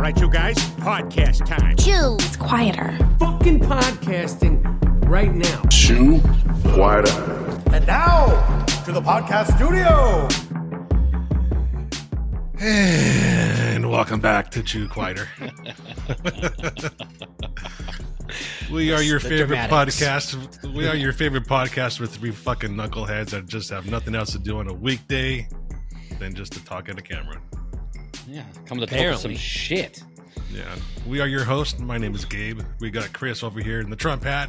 right, you guys? Podcast time. It's quieter. Fucking podcasting right now. Chew quieter. And now, to the podcast studio. And welcome back to Chew Quieter. We are your favorite podcast. We are your favorite podcast with three fucking knuckleheads that just have nothing else to do on a weekday than just to talk at a camera. Yeah, come to talk some shit. Yeah, we are your host. My name is Gabe. We got Chris over here in the Trump hat,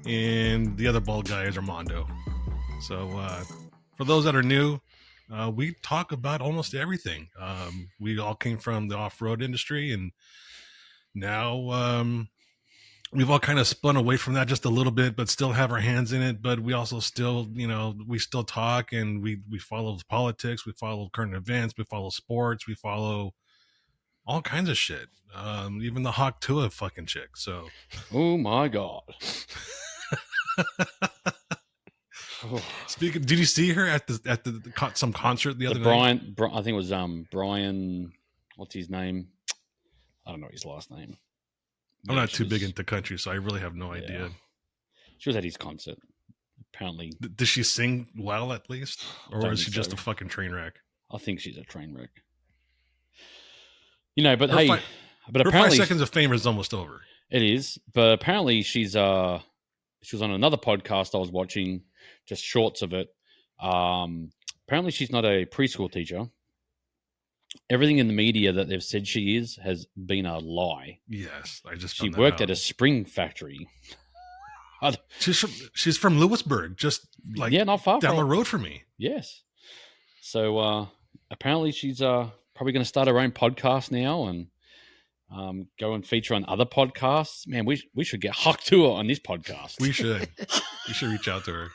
and the other bald guy is Armando. So, for those that are new, we talk about almost everything. We all came from the off-road industry, and now we've all kind of spun away from that just a little bit, but still have our hands in it. But we also still, we still talk, and we follow politics, we follow current events, we follow sports, we follow all kinds of shit. Even the Hawk Tua fucking chick. So, oh my god. Speaking, did you see her at some concert the other night? I think it was Brian. What's his name? I don't know his last name. I'm not too big into country, so I really have no idea. She was at his concert. Apparently, does she sing well at least, or is she just a fucking train wreck? I think she's a train wreck. But her apparently 5 seconds of fame is almost over. It is, but apparently she was on another podcast I was watching, just shorts of it. Apparently she's not a preschool teacher. Everything in the media that they've said she is has been a lie. Yes, I just she worked at a spring factory. She's from Lewisburg, just not far down the road from me. Yes. So apparently she's probably going to start her own podcast now and go and feature on other podcasts. Man, we should get Hawk Tua on this podcast. We should. We should reach out to her.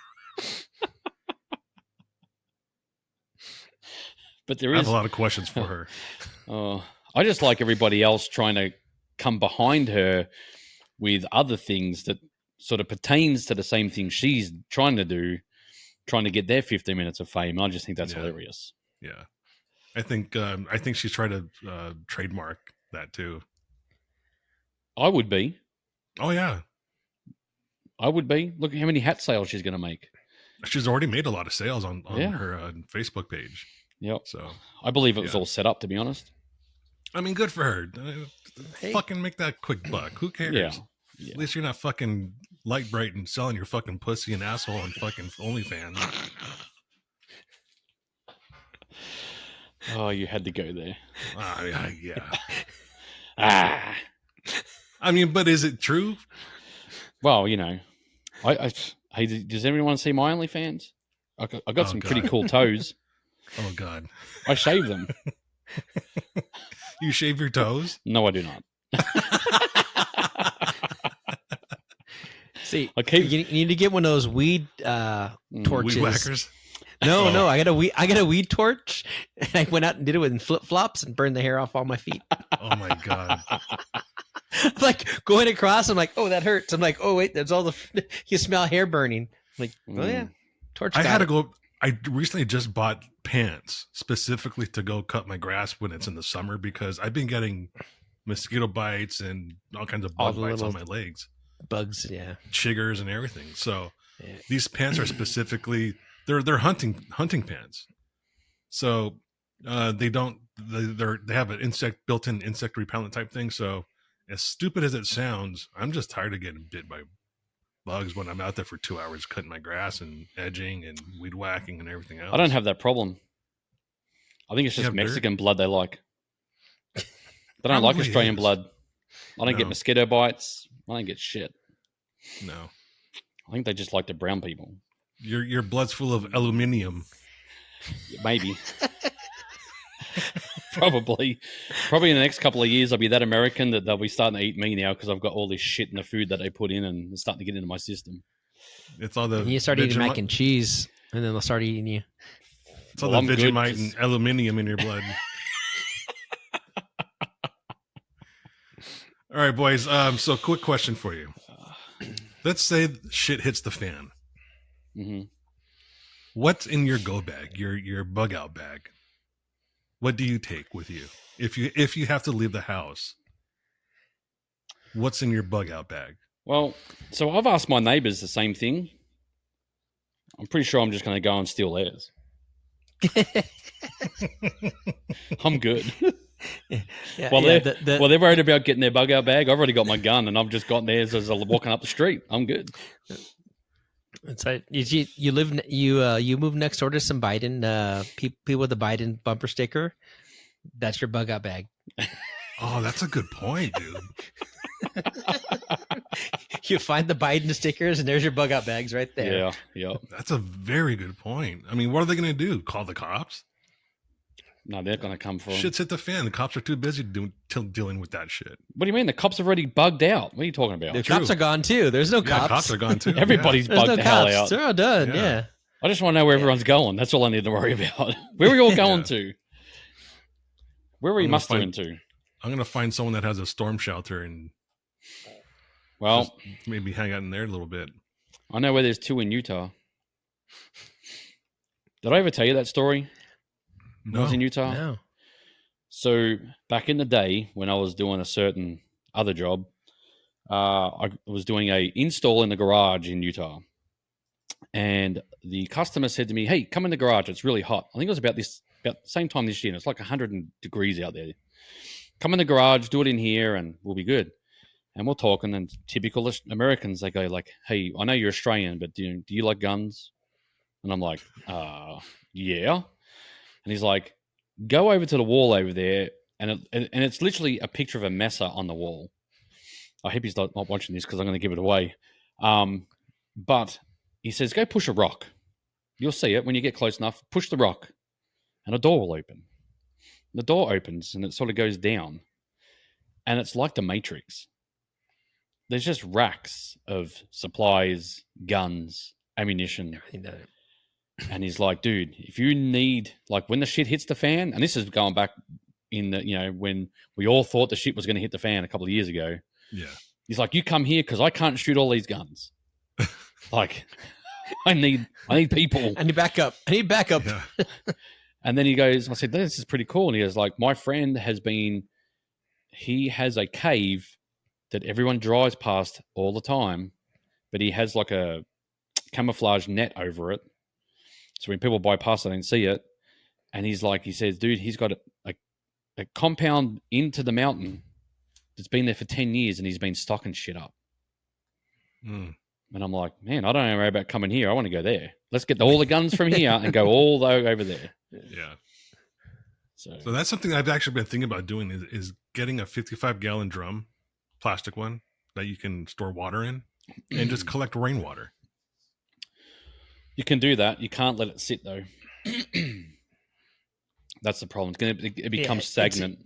But I have a lot of questions for her. I just like everybody else trying to come behind her with other things that sort of pertains to the same thing she's trying to do, trying to get their 15 minutes of fame. I just think that's hilarious. Yeah. I think she's trying to trademark that too. I would be. Oh yeah, I would be. Look at how many hat sales she's going to make. She's already made a lot of sales on her Facebook page. Yep. So I believe it was all set up, to be honest. I mean, good for her. Fucking make that quick buck. Who cares? Yeah. At least you're not fucking light bright and selling your fucking pussy and asshole and fucking OnlyFans. Oh, you had to go there. Yeah. I mean, but is it true? Well, hey, does everyone want to see my OnlyFans? I got some pretty cool toes. Oh God! I shave them. You shave your toes? No, I do not. See, you need to get one of those weed torches. Weed whackers. No, I got a weed torch, and I went out and did it with flip flops and burned the hair off all my feet. Oh my God! I'm like going across. I'm like, oh, that hurts. I'm like, oh wait, there's all you smell hair burning. I'm like, oh yeah, torch. I had to go. I recently just bought pants specifically to go cut my grass when it's in the summer because I've been getting mosquito bites and all kinds of bug bites on my legs. Bugs, yeah, chiggers and everything. So these pants are specifically they're hunting pants. So they have an built-in insect repellent type thing. So as stupid as it sounds, I'm just tired of getting bit by bugs when I'm out there for 2 hours cutting my grass and edging and weed whacking and everything else. I don't have that problem. I think it's just Mexican blood they like. They don't like Australian blood. I don't get mosquito bites. I don't get shit. No. I think they just like the brown people. Your blood's full of aluminium. Maybe. Probably in the next couple of years, I'll be that American that they'll be starting to eat me now because I've got all this shit in the food that they put in and it's starting to get into my system. It's all the. And you start eating mac and cheese, and then they'll start eating you. It's all the Vegemite and aluminium in your blood. All right, boys. So, quick question for you. Let's say shit hits the fan. Mm-hmm. What's in your go bag? Your bug out bag? what do you take with you if you have to leave the house? What's in your bug out bag? Well, so I've asked my neighbors the same thing. I'm pretty sure I'm just going to go and steal theirs. I'm good. They're worried about getting their bug out bag. I've already got my gun, and I've just got theirs as I'm walking up the street. I'm good. It's like you move next door to some Biden people with the Biden bumper sticker. That's your bug out bag. Oh, that's a good point, dude. You find the Biden stickers, and there's your bug out bags right there. Yeah. That's a very good point. I mean, what are they going to do? Call the cops? No, they're going to come for them. Shit's hit the fan. The cops are too busy dealing with that shit. What do you mean? The cops have already bugged out. What are you talking about? The cops are gone too. There's no cops. Cops are gone too. Everybody's bugged the hell out. They're all done. Yeah. I just want to know where everyone's going. That's all I need to worry about. Where are we all going to? Where are we mustering to? I'm going to find someone that has a storm shelter and well, maybe hang out in there a little bit. I know where there's 2 in Utah. Did I ever tell you that story? No. I was in Utah. No. So back in the day when I was doing a certain other job, I was doing a install in the garage in Utah. And the customer said to me, "Hey, come in the garage. It's really hot." I think it was about the same time this year. And it's like 100 degrees out there. Come in the garage, do it in here, and we'll be good. And we're talking, and typical Americans, they go like, "Hey, I know you're Australian, but do you like guns?" And I'm like, yeah. And he's like, "Go over to the wall over there," and it's literally a picture of a mesa on the wall. I hope he's not watching this because I'm going to give it away. But he says, "Go push a rock. You'll see it when you get close enough. Push the rock, and a door will open." The door opens, and it sort of goes down, and it's like the Matrix. There's just racks of supplies, guns, ammunition. And he's like, "Dude, if you need, like, when the shit hits the fan," and this is going back in the, when we all thought the shit was going to hit the fan a couple of years ago. Yeah. He's like, "You come here because I can't shoot all these guns. Like, I need people. I need backup. Yeah. And then he goes, I said, "This is pretty cool." And he goes, like, "My friend he has a cave that everyone drives past all the time, but he has like a camouflage net over it. So when people bypass it, they don't see it." And he says, "Dude, he's got a compound into the mountain that's been there for 10 years and he's been stocking shit up." Mm. And I'm like, "Man, I don't know about coming here. I want to go there. Let's get all the guns from here and go all the way over there." Yeah. So that's something I've actually been thinking about doing is getting a 55-gallon drum, plastic one, that you can store water in and just collect rainwater. you can do that. You can't let it sit, though. That's the problem. It becomes stagnant.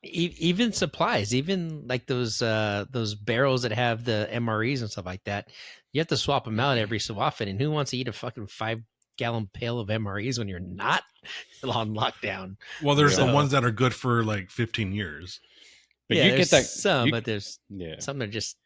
Even supplies, even like those barrels that have the MREs and stuff like that, you have to swap them out every so often. And who wants to eat a fucking 5-gallon pail of MREs when you're not on lockdown? Well, there's the ones that are good for like 15 years. But yeah, you get that but there's some that are just.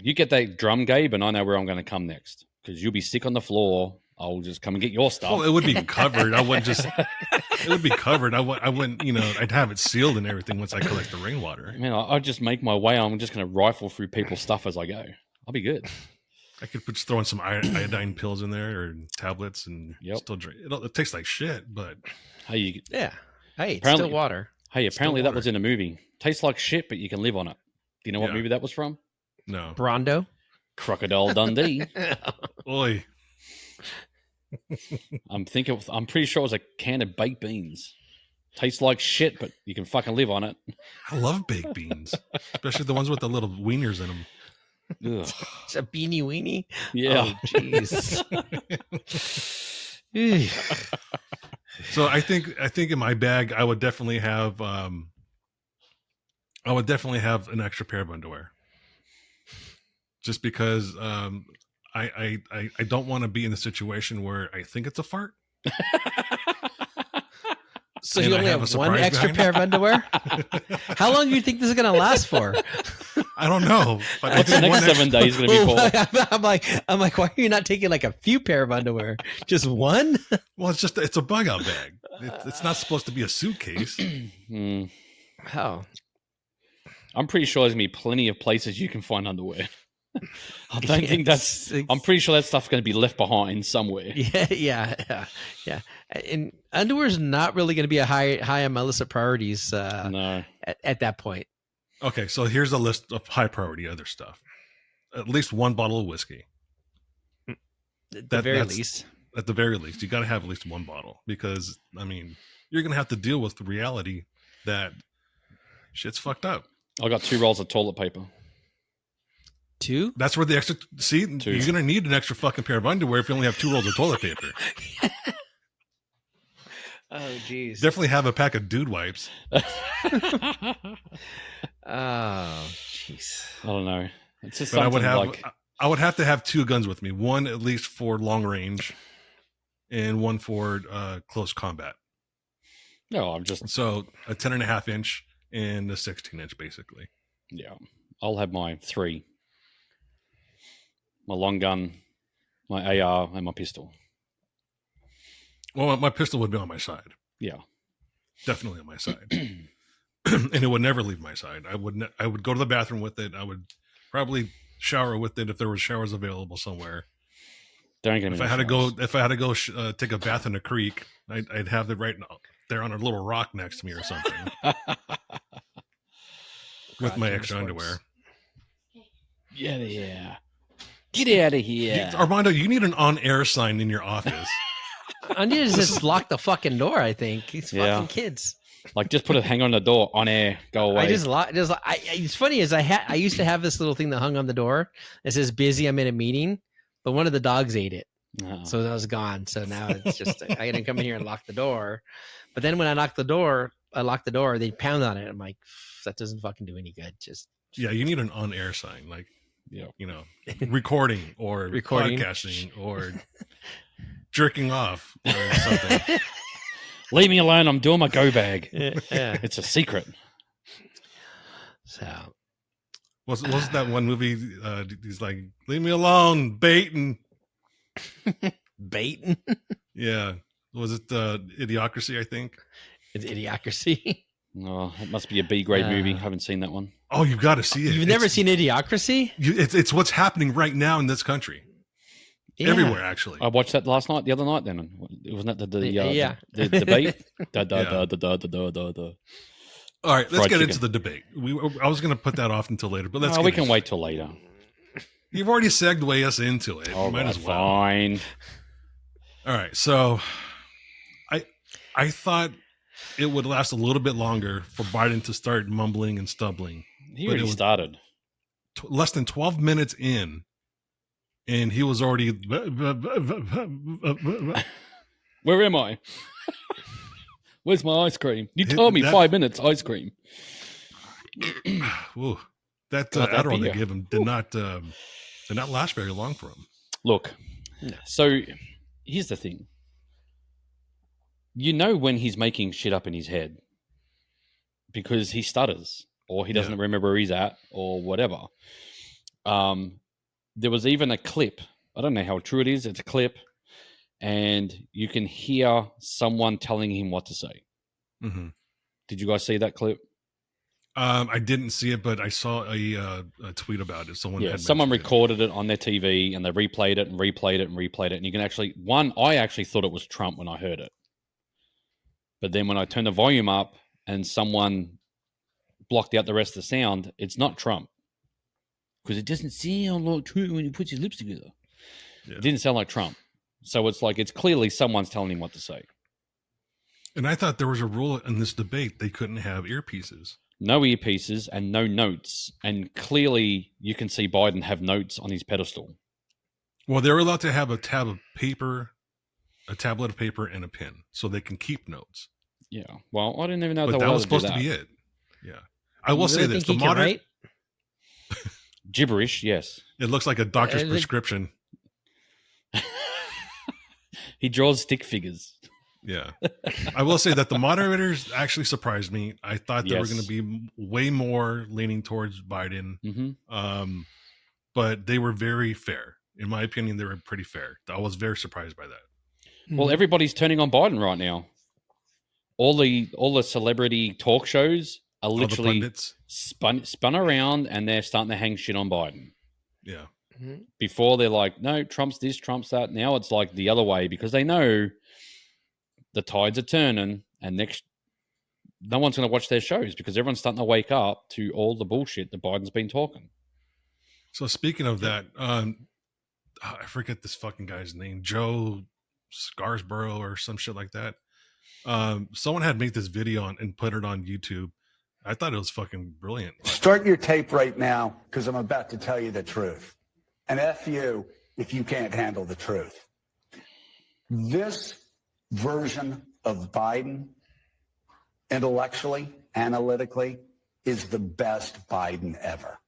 You get that drum, Gabe, and I know where I'm going to come next because you'll be sick on the floor. I'll just come and get your stuff. Well, it would be covered. I wouldn't just. It would be covered. I wouldn't. I'd have it sealed and everything once I collect the rainwater. Man, I'll just make my way. I'm just going to rifle through people's stuff as I go. I'll be good. I could just throw in some iodine pills in there or tablets and still drink. It tastes like shit, but hey, it's still water. Hey, apparently that was in a movie. Tastes like shit, but you can live on it. Do you know what movie that was from? No. Brando? Crocodile Dundee. Oi. I'm pretty sure it was a can of baked beans. Tastes like shit, but you can fucking live on it. I love baked beans, especially the ones with the little wieners in them. Ugh. It's a beanie weenie? Yeah. Oh, jeez. So I think in my bag I would definitely have an extra pair of underwear. Just because I don't want to be in a situation where I think it's a fart. So you only have one extra pair of underwear? How long do you think this is going to last for? I don't know. But What's the next 7 days going to be for? I'm like, why are you not taking like a few pair of underwear? Just one? Well, it's a bug out bag. It's not supposed to be a suitcase. Oh, I'm pretty sure there's gonna be plenty of places you can find underwear. I don't think that's. I'm pretty sure that stuff's going to be left behind somewhere. Yeah. And underwear is not really going to be a high on my list of priorities. No. At that point. Okay, so here's a list of high priority other stuff. At least one bottle of whiskey. At the very least. At the very least, you got to have at least one bottle because I mean you're going to have to deal with the reality that shit's fucked up. I got 2 rolls of toilet paper. 2? That's where the extra. See, 2. You're going to need an extra fucking pair of underwear if you only have 2 rolls of toilet paper. Oh, geez. Definitely have a pack of dude wipes. Oh, jeez. I don't know. It's just But something I would have to have 2 guns with me. One at least for long range, and one for close combat. No, I'm just. So a 10.5 inch and a 16-inch, basically. Yeah, I'll have my 3. My long gun, my AR, and my pistol. Well, my pistol would be on my side. Yeah, Definitely on my side, and it would never leave my side. I would go to the bathroom with it. I would probably shower with it if there were showers available somewhere. don't get me. If I had to go take a bath in a creek, I'd have it right there on a little rock next to me or something with my extra underwear. Get out of here! Get out of here! Armando, you need an on-air sign in your office. I need to just lock the fucking door. I think these fucking kids. Like, just put a hang on the door, on air, go away. I just lock. It's funny is I used to have this little thing that hung on the door. It says "busy." I'm in a meeting, but one of the dogs ate it, so that was gone. So now it's just I got to come in here and lock the door. But then when I lock the door, they pound on it. I'm like, that doesn't fucking do any good. Just Yeah, you need an on-air sign, like Yeah. recording or podcasting or jerking off or something. Leave me alone. I'm doing my go bag. Yeah. It's a secret. So Wasn't that one movie? He's like, "Leave me alone, baiting." baiting. Yeah, was it Idiocracy? I think. It's Idiocracy. Oh, it must be a B grade movie. Haven't seen that one. Oh, you've got to see it. You've never seen Idiocracy? It's what's happening right now in this country. Yeah. Everywhere, actually. I watched that the other night. Then wasn't that the debate? All right, let's Fried get chicken. into the debate. I was going to put that off until later, but let's. We can wait till later. You've already segued us into it. All Might right, as well. fine. All right, so I thought it would last a little bit longer for Biden to start mumbling and stumbling. He But it already was started. less than 12 minutes in, and he was already. Where am I? Where's my ice cream? You Hit told me that- 5 minutes ice cream. Ooh, that Got that Adderall they beer. gave him did not last very long for him. Look, so here's the thing. You know when he's making shit up in his head because he stutters or he doesn't remember where he's at or whatever. There was even a clip. I don't know how true it is. It's a clip. And you can hear someone telling him what to say. Mm-hmm. Did you guys see that clip? I didn't see it, but I saw a tweet about it. Someone Someone mentioned it. recorded it on their TV and they replayed it and replayed it and replayed it. And you can actually, I actually thought it was Trump when I heard it. But then when I turned the volume up and someone blocked out the rest of the sound, it's not Trump. Because it doesn't sound like Trump when he puts his lips together. Yeah. It didn't sound like Trump. So it's like, it's clearly someone's telling him what to say. And I thought there was a rule in this debate they couldn't have earpieces. No earpieces and no notes. And clearly you can see Biden have notes on his pedestal. Well, they're allowed to have a tablet of paper, and a pen, so they can keep notes. Yeah. Well, I didn't even know But they were that allowed was supposed do to that. be it. Yeah. I will say this. The Think he can modern, write? Gibberish, yes. it looks like a doctor's think- prescription. He draws stick figures. Yeah. I will say that the moderators actually surprised me. I thought they were Yes. going to be way more leaning towards Biden. Mm-hmm. But they were very fair. In my opinion, they were pretty fair. I was very surprised by that. Well, everybody's turning on Biden right now. all the celebrity talk shows are All the literally pundits. spun around, and they're starting to hang shit on Biden. Yeah. Before they're like, no, Trump's this, Trump's that. Now it's like the other way because they know the tides are turning, and no one's going to watch their shows because everyone's starting to wake up to all the bullshit that Biden's been talking. So speaking of that, I forget this fucking guy's name, Joe Scarsborough or some shit like that. Someone had made this video and put it on YouTube. I thought it was fucking brilliant. Start your tape right now, because I'm about to tell you the truth. And F you if you can't handle the truth. This version of Biden, intellectually, analytically, is the best Biden ever.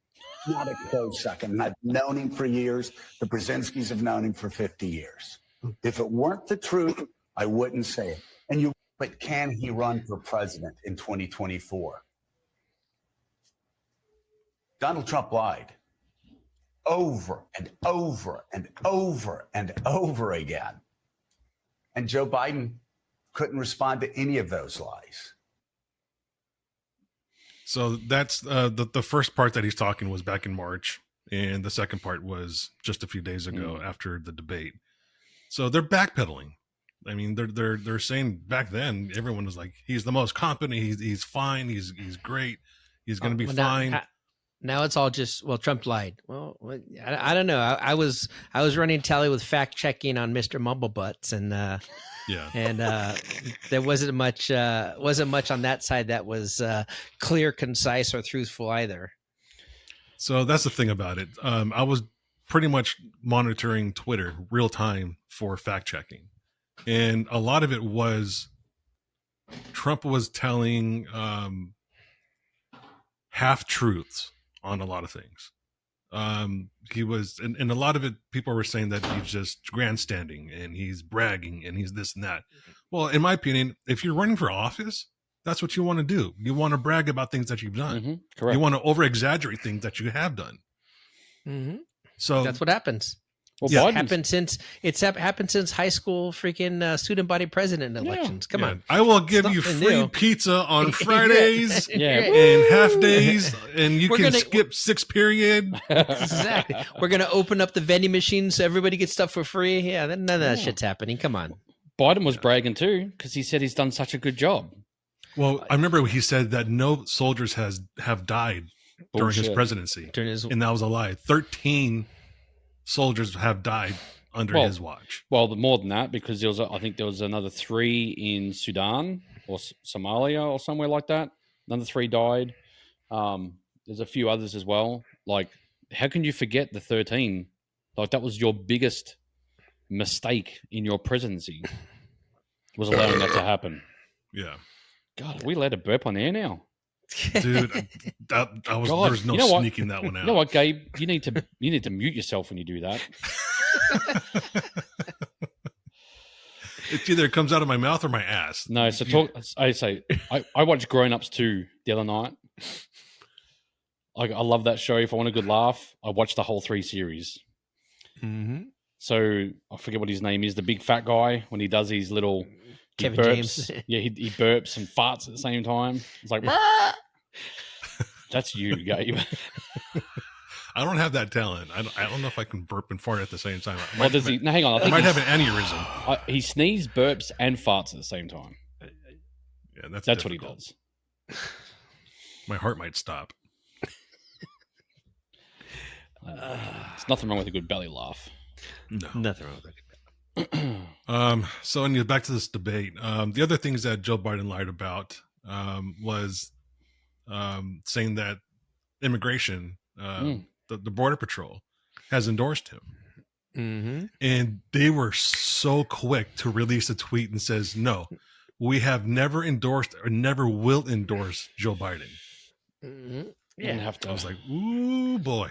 Not a close second. And I've known him for years. The Brzezinskis have known him for 50 years. If it weren't the truth, I wouldn't say it. But can he run for president in 2024? Donald Trump lied over and over and over and over again. And Joe Biden couldn't respond to any of those lies. So that's the first part that he's talking was back in March, and the second part was just a few days ago after the debate. So they're backpedaling. I mean, they're saying back then everyone was like, he's the most competent, he's fine, he's great, he's going to be fine. Now it's all just, well, Trump lied. Well, I don't know. I was running tally with fact checking on Mr. Mumblebutts, and there wasn't much on that side that was clear, concise, or truthful either. So that's the thing about it. I was pretty much monitoring Twitter real time for fact checking, and a lot of it was Trump was telling half truths on a lot of things. He was, and a lot of it, people were saying that he's just grandstanding and he's bragging and he's this and that. Well, in my opinion, if you're running for office, that's what you want to do. You want to brag about things that you've done. Correct. You want to over exaggerate things that you have done. So that's what happens. Well, yeah, happened since high school freaking student body president elections. Come on. I will give you free new. pizza on Fridays Yeah. and half days, and you can skip 6th period. Exactly. We're going to open up the vending machine so everybody gets stuff for free. Yeah, none of that shit's happening. Come on. Biden was bragging too because he said he's done such a good job. Well, I remember he said that no soldiers have died during his presidency, and that was a lie. 13 soldiers have died under his watch. Well, more than that, because I think there was another 3 in Sudan or Somalia or somewhere like that. Another 3 died. There's a few others as well. Like, how can you forget the 13? Like, that was your biggest mistake in your presidency, was allowing that to happen. Yeah. God, are we allowed to burp on air now? Dude, there's no sneaking that one out. You know what, Gabe? You need to mute yourself when you do that. It's either it comes out of my mouth or my ass. No, so I watched Grown Ups 2 the other night. I love that show. If I want a good laugh, I watch the whole 3 series. So I forget what his name is, the big fat guy, when he does his little Kevin burps. James. Yeah, he burps and farts at the same time. It's like, that's you, Gabe. I don't have that talent. I don't know if I can burp and fart at the same time. Well, does he? No, hang on. I think might have an aneurysm. He sneezes, burps, and farts at the same time. Yeah, that's what he does. My heart might stop. There's nothing wrong with a good belly laugh. No, nothing wrong with it. So anyway, back to this debate. The other things that Joe Biden lied about was saying that immigration, the Border Patrol, has endorsed him. And they were so quick to release a tweet and says, no, we have never endorsed or never will endorse Joe Biden. Yeah, I was like, ooh, boy.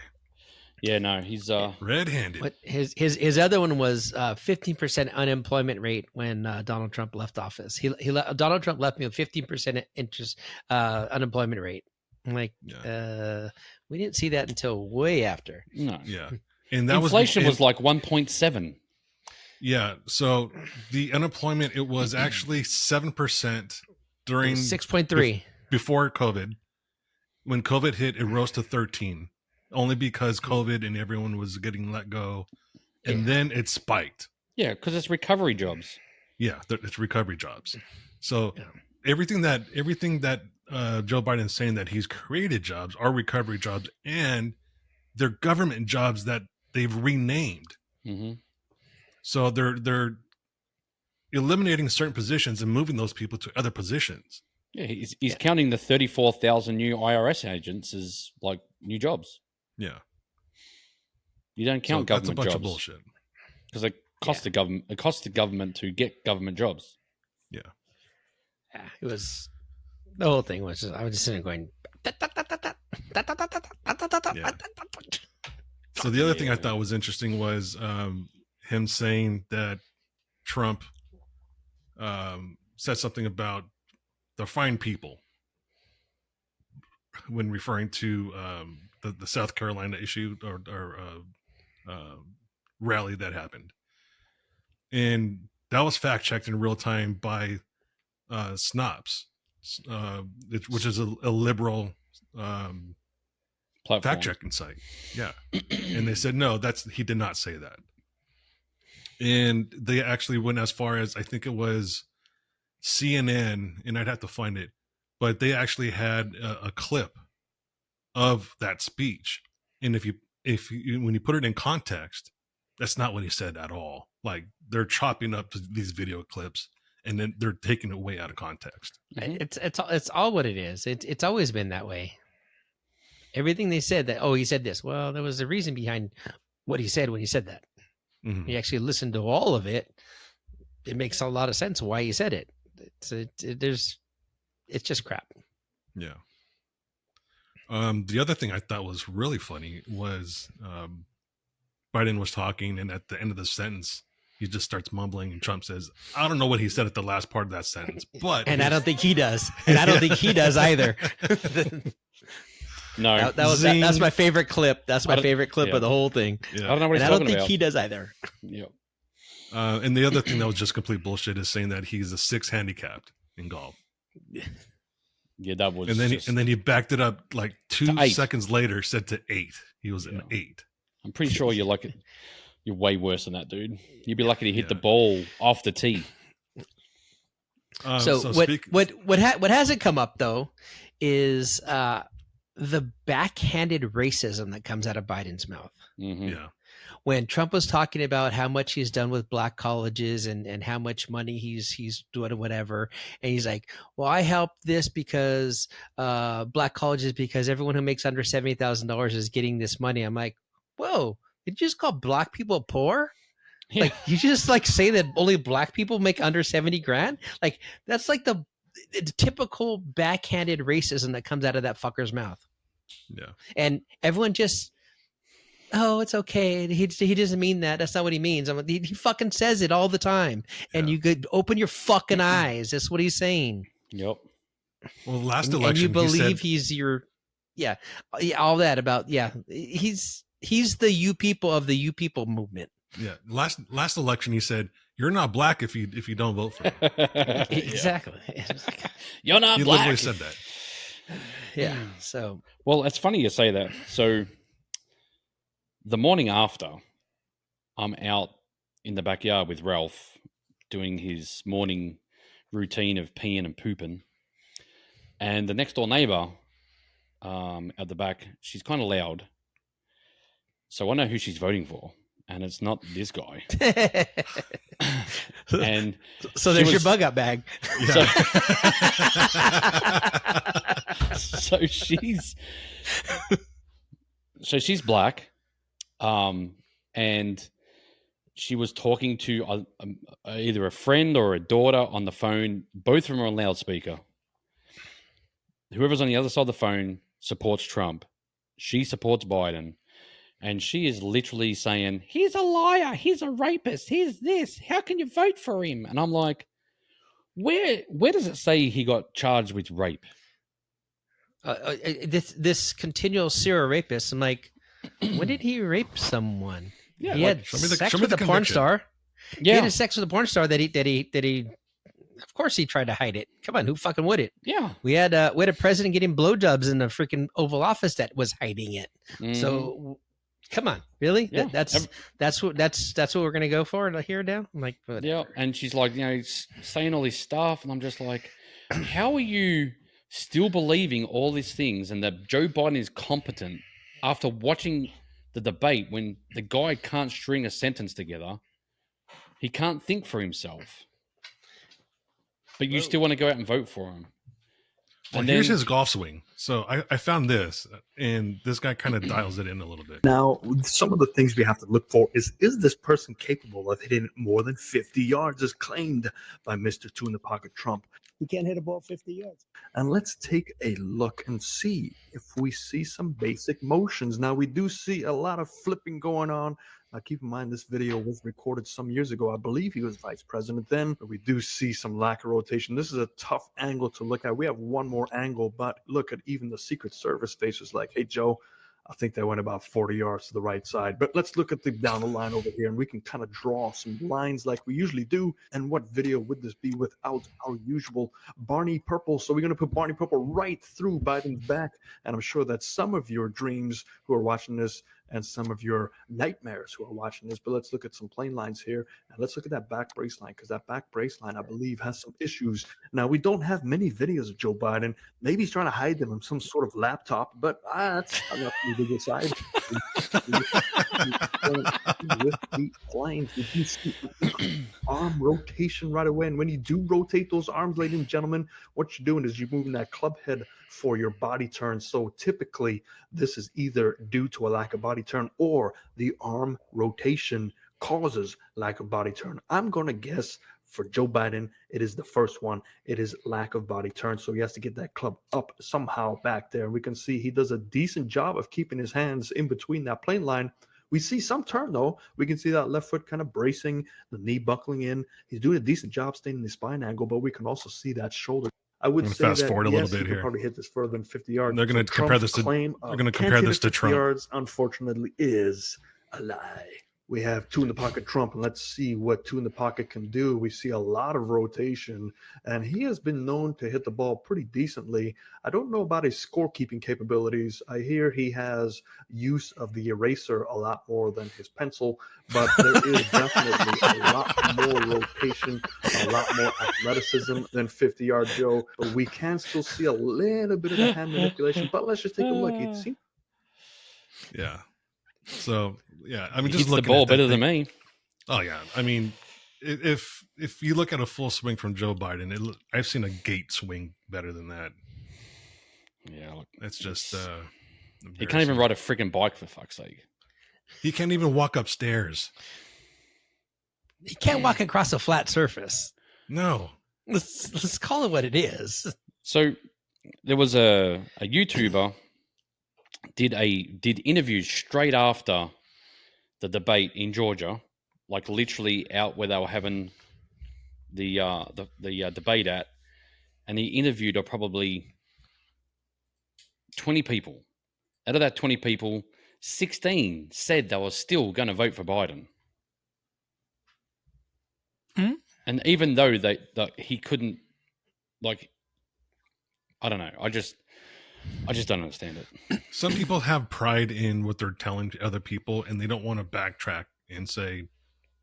Yeah, no, he's red-handed. But his other one was 15% unemployment rate when Donald Trump left office. Donald Trump left me with 15% unemployment rate. I'm like, we didn't see that until way after. No, yeah, and that inflation was like 1.7. Yeah, so the unemployment, it was actually 7% during 6.3. before COVID. When COVID hit, it rose to 13, only because COVID and everyone was getting let go, and then it spiked. Yeah, because it's recovery jobs. Yeah, it's recovery jobs. So everything that Joe Biden is saying that he's created jobs are recovery jobs, and they're government jobs that they've renamed. Mm-hmm. So they're eliminating certain positions and moving those people to other positions. Yeah, he's counting the 34,000 new IRS agents as like new jobs. Yeah, you don't count government that's a bunch jobs of bullshit. Because it costs the government. It costs the government to get government jobs. Yeah, it was the whole thing was just, I was just sitting going. Yeah. So the other thing I thought was interesting was him saying that Trump said something about the fine people when referring to the South Carolina issue or rally that happened. And that was fact checked in real time by Snops, which is a liberal fact checking site. Yeah. And they said, no, he did not say that. And they actually went as far as, I think it was CNN, and I'd have to find it, but they actually had a clip of that speech. And if you when you put it in context, that's not what he said at all. Like, they're chopping up these video clips and then they're taking it way out of context. It's all what it is. It's always been that way. Everything they said that, he said this. Well, there was a reason behind what he said when he said that. Mm-hmm. You actually listen to all of it. It makes a lot of sense why he said it. It's just crap. Yeah. The other thing I thought was really funny was Biden was talking, and at the end of the sentence, he just starts mumbling, and Trump says, I don't know what he said at the last part of that sentence, but... And I don't think he does. And I don't think he does either. No. That's my favorite clip. That's my favorite clip of the whole thing. Yeah. I don't know what he's and I talking don't think about. he does either. Yeah. And the other thing that was just complete bullshit is saying that he's a 6 handicapped in golf. Yeah, that was... And then he backed it up like 2 seconds later, said to 8. He was an 8. I'm pretty sure you're way worse than that, dude. You'd be lucky to hit the ball off the tee. So what hasn't come up though is the backhanded racism that comes out of Biden's mouth. Mm-hmm. Yeah. When Trump was talking about how much he's done with black colleges and how much money he's doing whatever, and he's like, well, I help this because black colleges because everyone who makes under $70,000 is getting this money. I'm like, whoa, did you just call black people poor? Yeah. Like, you just like say that only black people make under 70 grand? Like, that's like the typical backhanded racism that comes out of that fucker's mouth. Yeah. And everyone just, oh, it's okay. He doesn't mean that. That's not what he means. He fucking says it all the time. And you could open your fucking eyes. That's what he's saying. Yep. Well, last election, and you believe he he's your, all that about, he's the you people of the you people movement. Yeah. Last election, he said, "You're not black if you don't vote for me." Exactly. You're not he black. literally said that. Yeah. So, well, it's funny you say that. So the morning after, I'm out in the backyard with Ralph doing his morning routine of peeing and pooping. And the next door neighbor at the back, she's kind of loud. So I know who she's voting for. And it's not this guy. And so there's your bug out bag. Yeah. So she's black, and she was talking to either a friend or a daughter on the phone. Both of them are on loudspeaker. Whoever's on the other side of the phone supports Trump. She supports Biden. And she is literally saying, he's a liar, he's a rapist, he's this, how can you vote for him? And I'm like, where does it say he got charged with rape? This continual serial rapist, I'm like, when did he rape someone? Yeah, he had sex with a porn star. Yeah. He had sex with a porn star that he Of course he tried to hide it. Come on, who fucking would it? Yeah. We had a president getting blowjobs in the freaking Oval Office that was hiding it. So come on, really? Yeah. That's what we're gonna go for here now. I'm like, whatever. Yeah, and she's like, saying all this stuff, and I'm just like, how are you still believing all these things and that Joe Biden is competent after watching the debate when the guy can't string a sentence together? He can't think for himself. But you still want to go out and vote for him. Well, here's his golf swing. So I found this, and this guy kind of dials it in a little bit. Now, some of the things we have to look for is this person capable of hitting more than 50 yards as claimed by Mr. Two in the Pocket Trump? You can't hit a ball 50 yards. And let's take a look and see if we see some basic motions. Now, we do see a lot of flipping going on. Now, keep in mind, this video was recorded some years ago. I believe he was vice president then, but we do see some lack of rotation. This is a tough angle to look at. We have one more angle, but look at even the Secret Service faces like, hey, Joe, I think they went about 40 yards to the right side. But let's look at the down the line over here, and we can kind of draw some lines like we usually do. And what video would this be without our usual Barney Purple? So we're going to put Barney Purple right through Biden's back. And I'm sure that some of your dreams who are watching this and some of your nightmares who are watching this. But let's look at some plain lines here. And let's look at that back brace line, because that back brace line, I believe, has some issues. Now, we don't have many videos of Joe Biden. Maybe he's trying to hide them on some sort of laptop, but that's not the bigger side. With the planes, did you see arm rotation right away? And when you do rotate those arms, ladies and gentlemen, what you're doing is you're moving that club head for your body turn. So typically, this is either due to a lack of body turn or the arm rotation causes lack of body turn. I'm going to guess for Joe Biden, it is the first one. It is lack of body turn. So he has to get that club up somehow back there. We can see he does a decent job of keeping his hands in between that plane line. We see some turn, though. We can see that left foot kind of bracing, the knee buckling in. He's doing a decent job staying in the spine angle, but we can also see that shoulder. I would say fast that, forward a yes, little bit here. Probably hit this further than 50 yards. They're going to compare this to. Claim They're going to compare this to 50 Trump. yards, unfortunately, is a lie. We have Two in the Pocket Trump, and let's see what Two in the Pocket can do. We see a lot of rotation, and he has been known to hit the ball pretty decently. I don't know about his scorekeeping capabilities. I hear he has use of the eraser a lot more than his pencil, but there is definitely a lot more rotation, a lot more athleticism than 50-yard Joe. But we can still see a little bit of the hand manipulation. But let's just take a look. It seems. Yeah. So yeah, I mean, He just hits the looking ball at that better than thing- me. Oh yeah, I mean, if you look at a full swing from Joe Biden, I've seen a gate swing better than that. Yeah, look, It's just he can't even ride a freaking bike for fuck's sake. He can't even walk upstairs. You can't walk across a flat surface. No. Let's call it what it is. So there was a YouTuber did interviews straight after the debate in Georgia, like literally out where they were having the debate at, and he interviewed probably 20 people. Out of that 20 people, 16 said they were still going to vote for Biden. Hmm? And even though that he couldn't, like, I don't know, I just don't understand it. Some people have pride in what they're telling other people, and they don't want to backtrack and say,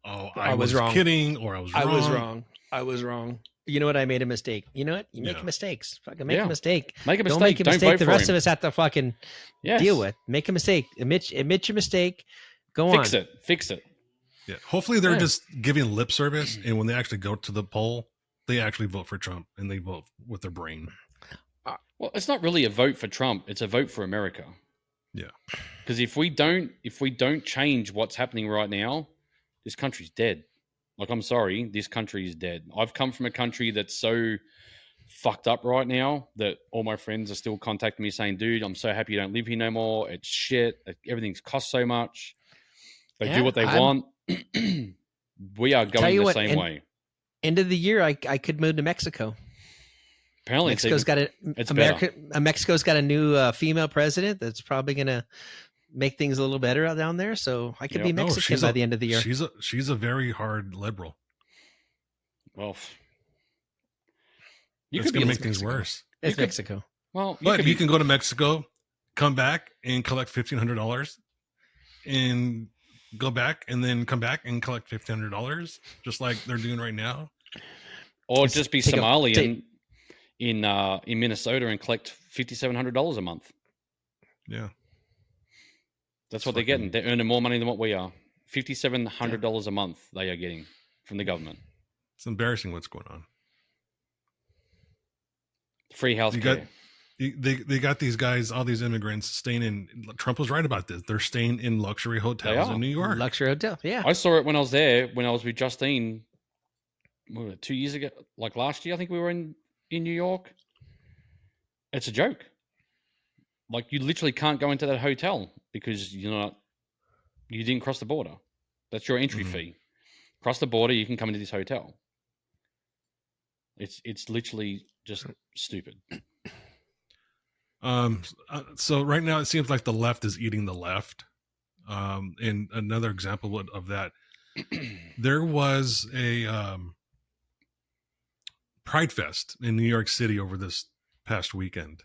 "Oh, I was wrong. kidding," or "I was wrong." I was wrong. You know what? I made a mistake. You know what? You make Yeah. mistakes. Fucking make Yeah. a mistake. Make a Don't mistake. make a Don't mistake. vote The for rest him. of us have to fucking Yes. deal with. Make a mistake. Admit your mistake. Go Fix on. it. Fix it. Yeah. Hopefully, they're Yeah. just giving lip service, and when they actually go to the poll, they actually vote for Trump, and they vote with their brain. Well, it's not really a vote for Trump. It's a vote for America. Yeah. Because if we don't change what's happening right now, this country's dead. Like, I'm sorry, this country is dead. I've come from a country that's so fucked up right now that all my friends are still contacting me saying, dude, I'm so happy you don't live here no more. It's shit. Everything's cost so much. They Yeah, do what they I'm- want. We are Tell going you the what, same way. End of the year, I could move to Mexico. Apparently, Mexico's got Mexico's got a new female president that's probably gonna make things a little better out down there. So I could Yeah. be No, Mexican she's by a- the end of the year. She's a very hard liberal. well, You It's could be going to in make things Mexico. worse. It's could- Mexico. Well, But could you be- can go to Mexico, come back and collect $1,500, and go back and then come back and collect $1,500, just like they're doing right now. or Just just be take a- Somali take- in Minnesota and collect $5,700 a month. Yeah. That's what It's they're getting. fucking- They're earning more money than what we are. $5,700 a month they are getting from the government. It's embarrassing what's going on. Free health You care. got- They got these guys, all these immigrants staying in. Trump was right about this. They're staying in luxury hotels are. in New York. Luxury hotel. Yeah. I saw it when I was there, when I was with Justine, what was it, 2 years ago, like last year, I think we were in New York. It's a joke. Like, you literally can't go into that hotel because you didn't cross the border. That's your entry Mhm. fee. Cross the border, you can come into this hotel. It's literally just stupid. So right now it seems like the left is eating the left. And another example of that, there was a Pride Fest in New York City over this past weekend,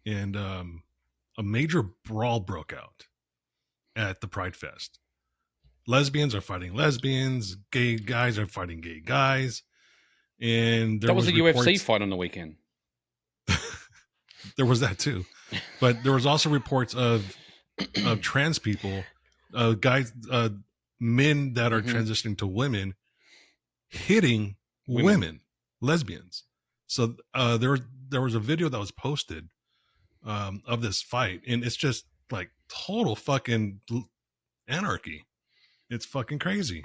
and a major brawl broke out at the Pride Fest. Lesbians are fighting lesbians, gay guys are fighting gay guys, and there That was a UFC reports- fight on the weekend. There was that too, but there was also reports of trans people, guys, men that are Mhm. transitioning to women, hitting Women. women, lesbians. So there was a video that was posted of this fight, and it's just like total fucking anarchy. It's fucking crazy.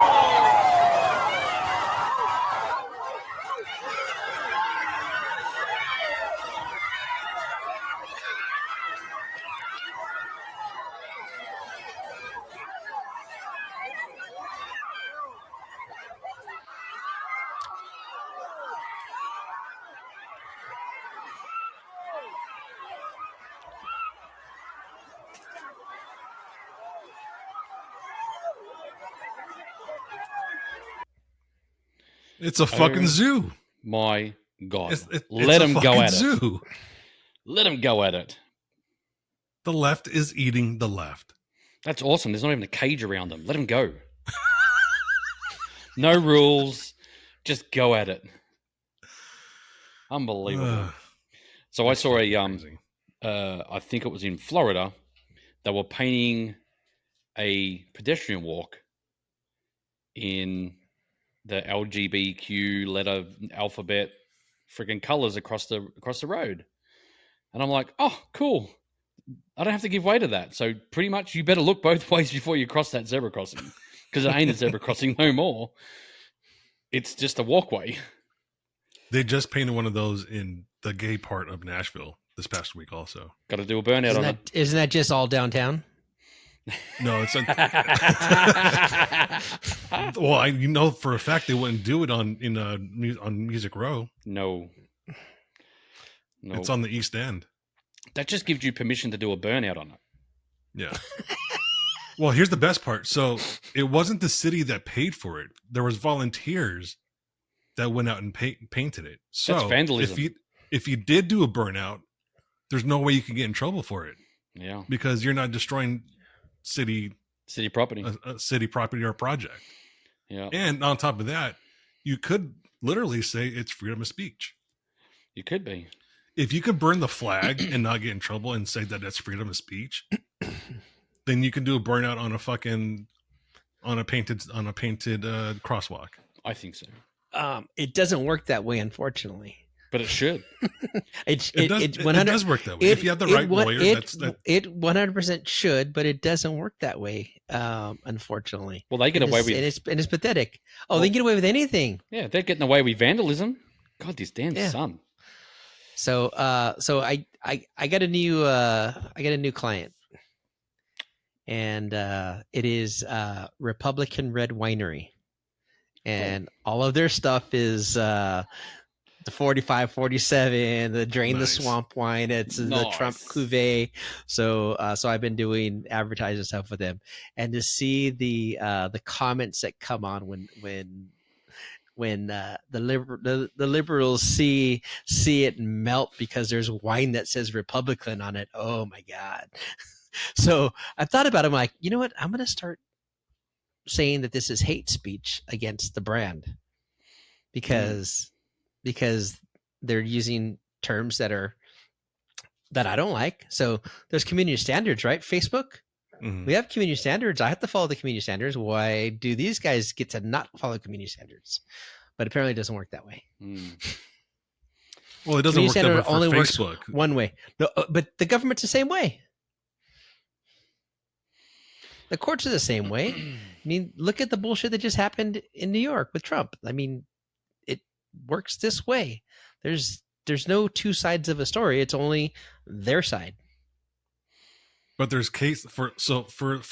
It's a fucking Oh. zoo. My God. It's Let a them go fucking at it. zoo. Let them go at it. The left is eating the left. That's awesome. There's not even a cage around them. Let them go. No rules. Just go at it. Unbelievable. Ugh, So I that's saw fucking crazy. I think it was in Florida. They were painting a pedestrian walk in the LGBTQ letter alphabet freaking colors across the road. And I'm like, oh, cool. I don't have to give way to that. So pretty much you better look both ways before you cross that zebra crossing, because it ain't a zebra crossing no more. It's just a walkway. They just painted one of those in the gay part of Nashville this past week also. Got to do a burnout on Isn't that just all downtown? No, it's it. well, you know for a fact they wouldn't do it on Music Row. No. It's on the East End. That just gives you permission to do a burnout on it. Yeah. Well, here's the best part. So it wasn't the city that paid for it. There was volunteers that went out and painted it. So That's vandalism. if you did do a burnout, there's no way you can get in trouble for it Yeah. because you're not destroying city Property. city property or project. Yeah. And on top of that, you could literally say it's freedom of speech. You could be. If you could burn the flag and not get in trouble and say that that's freedom of speech, then you can do a burnout on a painted crosswalk. I think so. It doesn't work that way, unfortunately. But it should. It does work that way. If you have the right lawyer, it 100% should, but it doesn't work that way. Unfortunately. Well, they get And away it's- with and it's pathetic. Oh, Well- they get away with anything. Yeah, they're getting away with vandalism. God, this damn Yeah. sun. So I got a new client, and it is Republican Red Winery, and all of their stuff is the 45, 47, the Drain the Nice. Swamp wine. It's the Trump Nice. Cuvée. So I've been doing advertising stuff with them, and to see the comments that come on when the liberals see it melt because there's wine that says Republican on it. Oh my God. So I thought about it. I'm like, you know what? I'm going to start saying that this is hate speech against the brand because they're using terms that I don't like. So there's community standards, right? Facebook. Mhm. We have community standards. I have to follow the community standards. Why do these guys get to not follow community standards? But apparently it doesn't work that way. Well, it doesn't Community work that standard way for only works Facebook. one way. No, but the government's the same way. The courts are the same way. I mean, look at the bullshit that just happened in New York with Trump. I mean, it works this way. There's no two sides of a story. It's only their side. But there's case for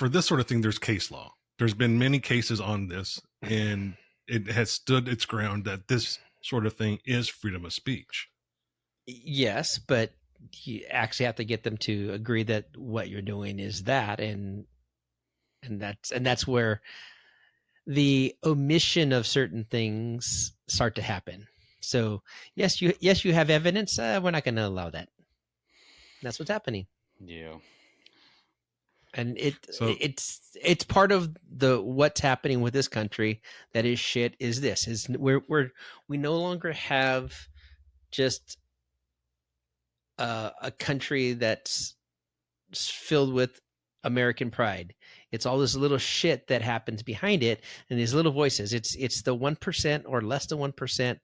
this sort of thing. There's case law. There's been many cases on this, and it has stood its ground that this sort of thing is freedom of speech. Yes, but you actually have to get them to agree that what you're doing is that, and that's where the omission of certain things start to happen. So yes, you have evidence. We're not going to allow that. That's what's happening. Yeah. And it's part of the what's happening with this country that is shit is this is we no longer have just a country that's filled with American pride. It's all this little shit that happens behind it, and these little voices. It's the 1% or less than 1%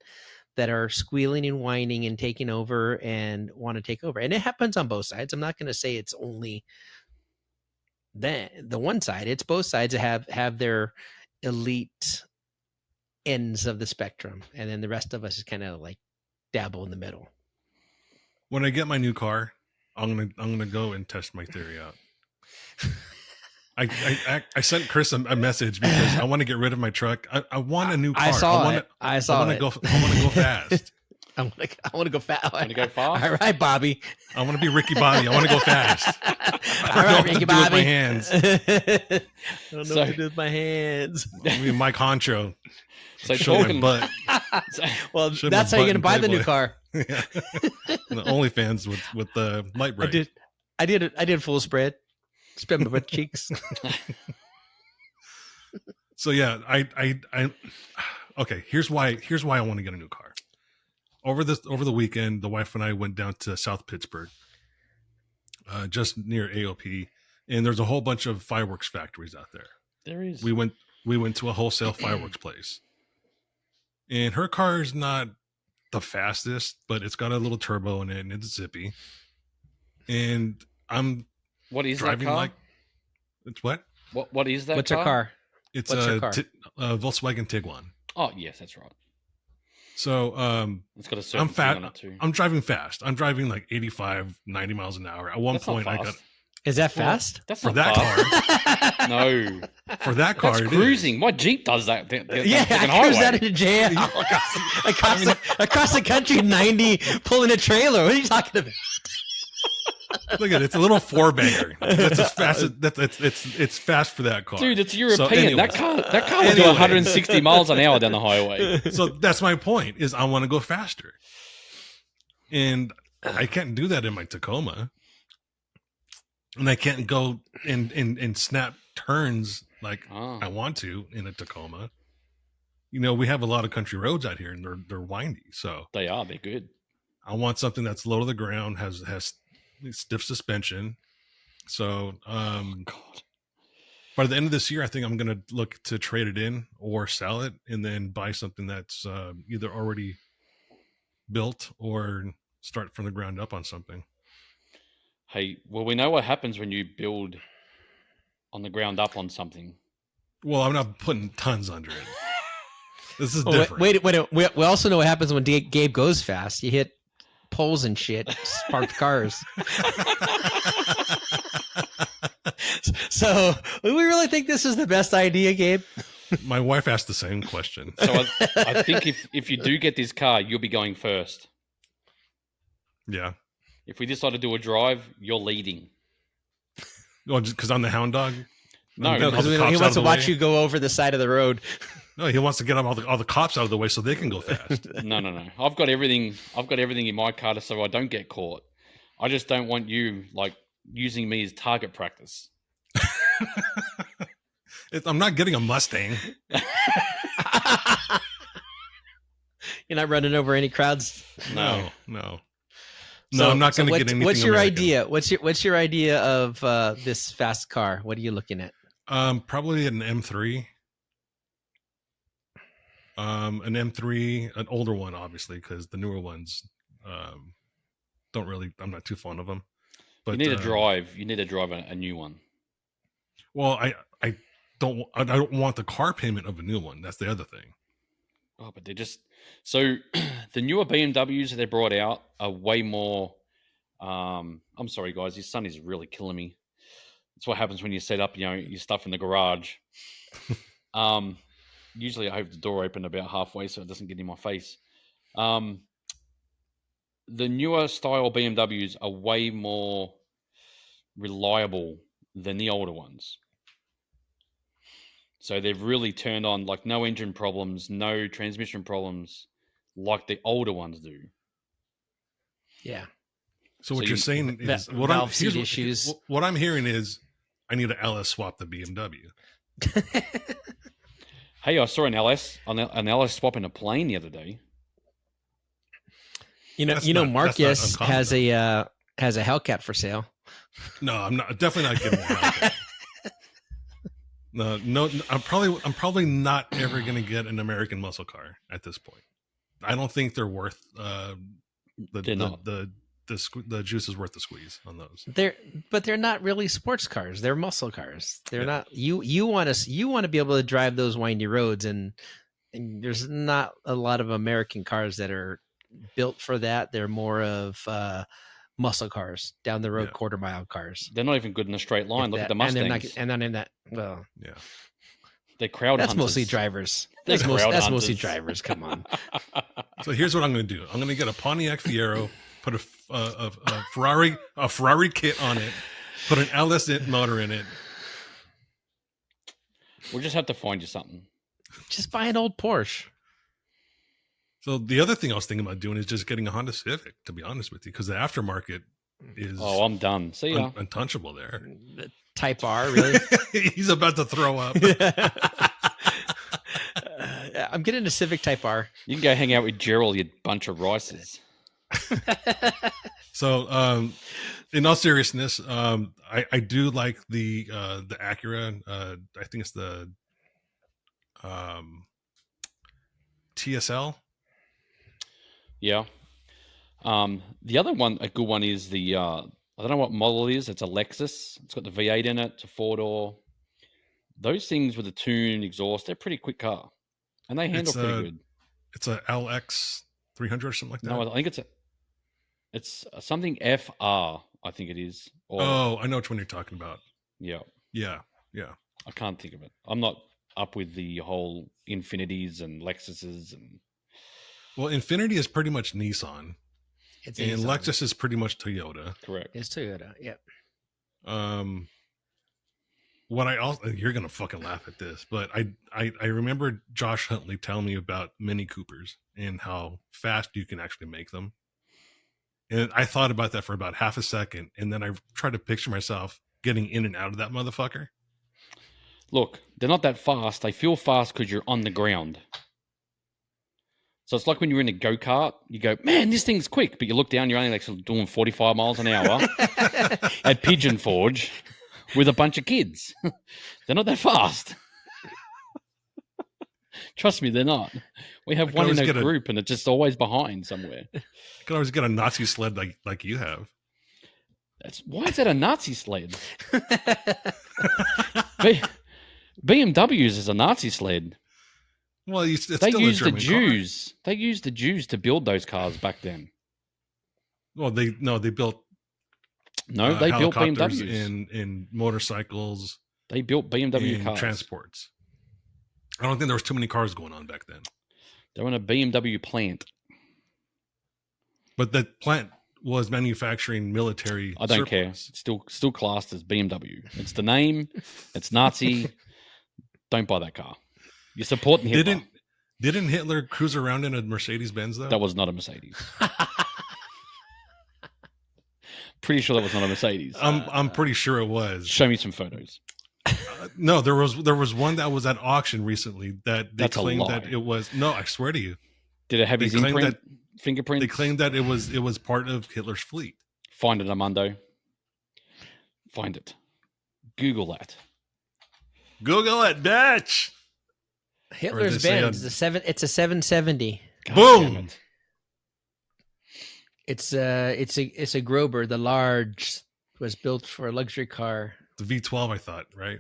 that are squealing and whining and taking over and want to take over. And it happens on both sides. I'm not going to say it's only the one side. It's both sides that have their elite ends of the spectrum, and then the rest of us is kind of like dabble in the middle. When I get my new car, I'm gonna go and test my theory out. I sent Chris a message because I want to get rid of my truck. I want a new car. I want to go fast. I want to go fast. Want to go fast? All right, Bobby. I want to be Ricky Bobby. I want to go fast. All right, Ricky do Bobby. with my hands. I don't know what to do with my hands. I mean, Mike Honcho. So Show my talking, butt. Well, Show that's my how you're going to butt buy in the new car. Yeah. The OnlyFans with the light bright. I did full spread. Spread my butt cheeks. So yeah, I okay. Here's why I want to get a new car. Over the weekend, the wife and I went down to South Pittsburgh, just near AOP, and there's a whole bunch of fireworks factories out there. There is. We went to a wholesale fireworks place, and her car is not the fastest, but it's got a little turbo in it, and it's zippy. And I'm What is that driving car? like it's what? What is that What's car? your car? It's What's your car? Volkswagen Tiguan. Oh, yes, that's right. So It's got a certain I'm fat. thing on it too. I'm driving fast. I'm driving like 85, 90 miles an hour. At one That's not point, I fast. got Is that fast? That's for not that fast. car. No. For that car, That's it cruising. is. My Jeep does that. Yeah, I cruise that into jail across the country, 90, pulling a trailer. What are you talking about? Look at it. It's a little four banger. That's as fast as it's fast for that car. Dude, it's So European. anyways. that car will do 160 miles an hour down the highway. So that's my point. Is I want to go faster, and I can't do that in my Tacoma, and I can't go and snap turns like Oh. I want to in a Tacoma. You know, we have a lot of country roads out here, and they're windy. So They are. They're good. I want something that's low to the ground, has stiff suspension. So God. by the end of this year, I think I'm going to look to trade it in or sell it, and then buy something that's either already built or start from the ground up on something. Hey, well, we know what happens when you build on the ground up on something. Well, I'm not putting tons under it. This is Oh, different. wait. We also know what happens when Gabe goes fast. You hit poles and shit, sparked cars. So, do we really think this is the best idea, Gabe? My wife asked the same question. So I think if you do get this car, you'll be going first. Yeah. If we decide to do a drive, you're leading. Well, just because I'm the hound dog. No, And no, all Because the he cops out wants of to the watch way? you go over the side of the road. No, he wants to get all the cops out of the way so they can go fast. No. I've got everything in my car so I don't get caught. I just don't want you like using me as target practice. I'm not getting a Mustang. You're not running over any crowds. No. So, I'm not going to get anything. What's your American. idea? What's your idea of this fast car? What are you looking at? Probably an M3. An M3, an older one, obviously, because the newer ones don't really. I'm not too fond of them. But you need to drive. You need to drive a new one. Well, I don't want the car payment of a new one. That's the other thing. Oh, but they're just so the newer BMWs that they brought out are way more. I'm sorry, guys. This sun is really killing me. That's what happens when you set up, your stuff in the garage. Usually I have the door open about halfway so it doesn't get in my face. The newer style BMWs are way more reliable than the older ones. So they've really turned on like no engine problems, no transmission problems like the older ones do. Yeah. So what you're saying is valve seat issues. What I'm hearing is I need to LS swap the BMW. Hey, I saw an LS swap in a plane the other day. Marcus has a Hellcat for sale. No, I'm not. Definitely not getting one. No. I'm probably not ever going to get an American muscle car at this point. I don't think they're worth the juice is worth the squeeze on those. They're not really sports cars. They're muscle cars. They're not. You want to be able to drive those windy roads, and there's not a lot of American cars that are built for that. They're more of muscle cars, down the road, quarter mile cars. They're not even good in a straight line. Look at the Mustangs. And then in that, well, yeah, they're crowd that's hunters. mostly drivers. That's mostly drivers. Come on. So here's what I'm going to do. I'm going to get a Pontiac Fiero, put a Ferrari kit on it, put an LS motor in it. We'll just have to find you something. Just buy an old Porsche. So the other thing I was thinking about doing is just getting a Honda Civic, to be honest with you, because the aftermarket is I'm done. See ya. Untouchable there. Type R, really? He's about to throw up. I'm getting a Civic Type R. You can go hang out with Gerald, you bunch of rices. So, in all seriousness, I do like the Acura. I think it's the TSL. Yeah. The other one, a good one, is the I don't know what model it is. It's a Lexus. It's got the V8 in it. It's a 4-door. Those things with the tuned exhaust, they're a pretty quick car, and they handle pretty good. It's a LX 300 or something like that. No, I think it's something FR. I think it is. I know which one you're talking about. Yeah. I can't think of it. I'm not up with the whole Infinities and Lexuses and. Well, Infiniti is pretty much Nissan. And Lexus is pretty much Toyota. Correct. It's Toyota. Yep. What I also, you're gonna fucking laugh at this, but I remember Josh Huntley telling me about Mini Coopers and how fast you can actually make them. And I thought about that for about half a second, and then I tried to picture myself getting in and out of that motherfucker. Look, they're not that fast. They feel fast because you're on the ground. So it's like when you're in a go-kart, you go, man, this thing's quick. But you look down, you're only actually doing 45 miles an hour at Pigeon Forge with a bunch of kids. They're not that fast. Trust me, they're not. We have one in a group, and it's just always behind somewhere. You can always get a Nazi sled like you have. Why is that a Nazi sled? BMWs is a Nazi sled. Well, they used the Jews. They used the Jews to build those cars back then. Well, they built. No, they built BMWs and motorcycles. They built BMW cars, transports. I don't think there was too many cars going on back then. They were in a BMW plant, but that plant was manufacturing military. I don't care. It's still classed as BMW. It's the name. It's Nazi. Don't buy that car. You're supporting Hitler. Didn't Hitler cruise around in a Mercedes Benz though? That was not a Mercedes. Pretty sure that was not a Mercedes. I'm pretty sure it was. Show me some photos. No, there was one that was at auction recently that they That's a claimed lie. that it was. No, I swear to you, Did it have his claimed imprint, fingerprint? they claimed that it was part of Hitler's fleet. Find it, Armando. Find it. Google that. Google it, bitch. Hitler's say Benz. It's a 770. God Boom. damn it. It's a Grober. The large was built for a luxury car. The V12, I thought, right?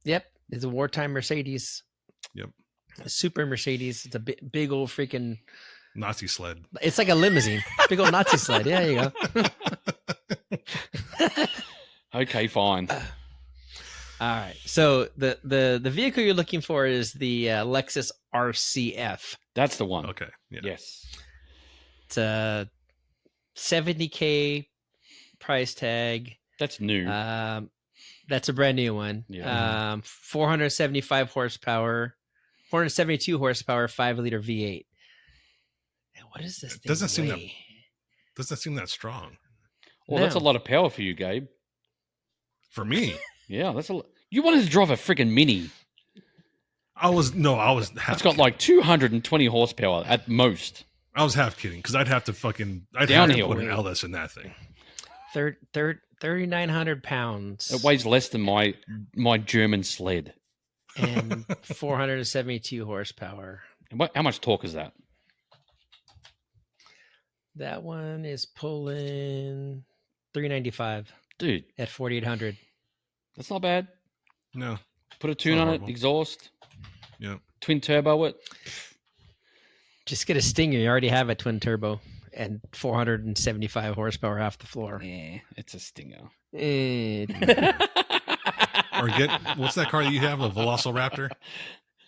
Yep, it's a wartime Mercedes. Yep. A super Mercedes. It's a big old freaking. Nazi sled. It's like a limousine. Big old Nazi sled. Yeah, there you go. Okay, fine. All right. So the vehicle you're looking for is the Lexus RCF. That's the one. Okay. Yeah. Yes. It's a $70K price tag. That's new. That's a brand new one. Yeah. 475 horsepower, 472 horsepower, 5-liter V8. And what is this thing? Doesn't seem weigh? that strong Well, that's a No. lot of power for you, Gabe. for me. Yeah, that's a lot. You wanted to drive a freaking Mini. I was half It's got like 220 horsepower at most. I was half kidding because I'd have to Downhill. put an LS in that thing. 3,900 pounds. It weighs less than my German sled. And 472 horsepower. And how much torque is that? That one is pulling 395 Dude, at 4,800. that's not bad. No. Put a tune not on it, horrible. exhaust, Yeah. twin turbo it. Just get a Stinger. You already have a twin turbo and 475 horsepower off the floor. It's a Stinger. Eh. Or what's that car that you have? A Velociraptor?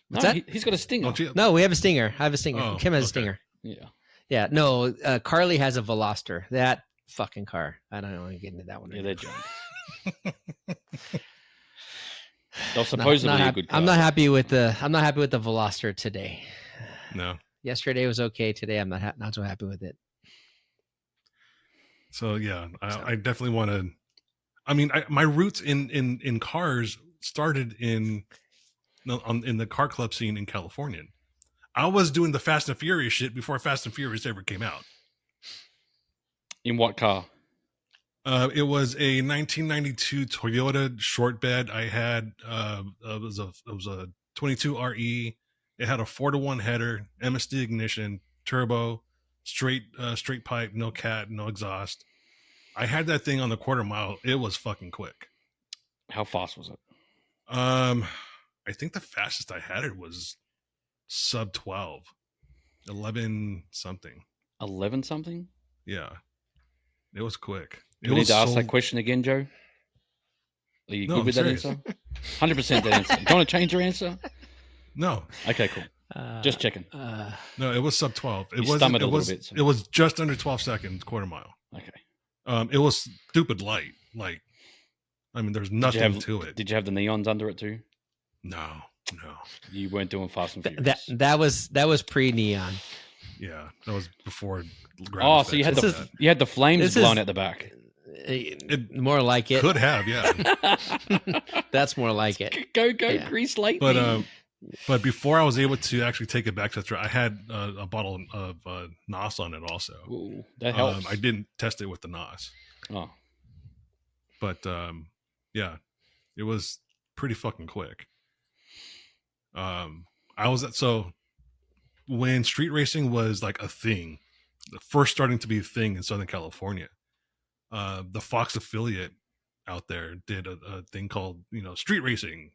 No, that? he's got a Stinger. Don't you? No, we have a Stinger. I have a Stinger. Oh, Kim has a okay. Stinger. Yeah. Yeah, no, Carly has a Veloster. That fucking car. I don't want to get into that one. Yeah, right they're now. junk. They'll supposedly be a good car. I'm not happy with the Veloster today. No. Yesterday was okay. Today I'm not so happy with it. So yeah, I definitely want to. I mean, my roots in cars started in the car club scene in California. I was doing the Fast and Furious shit before Fast and Furious ever came out. In what car? It was a 1992 Toyota short bed. I had it was a 22 RE. It had a 4-to-1 header, MSD ignition, turbo, straight pipe, no cat, no exhaust. I had that thing on the quarter mile. It was fucking quick. How fast was it? I think the fastest I had it was sub 12, 11 something. 11 something? Yeah, it was quick. Do we need to ask that question again, Joe? Are you No, good I'm with that serious. answer? 100% that answer. Do you want to change your answer? No, Okay, cool. Just checking. no, it was sub 12. It You was stumbled it a little was bit, so- it was just under 12 seconds quarter mile. Okay. It was stupid light. Like, I mean, there's nothing to it. Did you have the neons under it too? No. You weren't doing Fast and Furious. That was pre neon. Yeah, that was before. Oh, so you had This you had the flames this blowing is- at the back. More like it. could have, yeah. That's more like it. Go, Yeah. grease lightning. But before I was able to actually take it back to the track, I had a bottle of NOS on it also. Ooh, that helps. I didn't test it with the NOS, Oh, but yeah, it was pretty fucking quick. So when street racing was like a thing, first starting to be a thing in Southern California, the Fox affiliate out there did a thing called, street racing,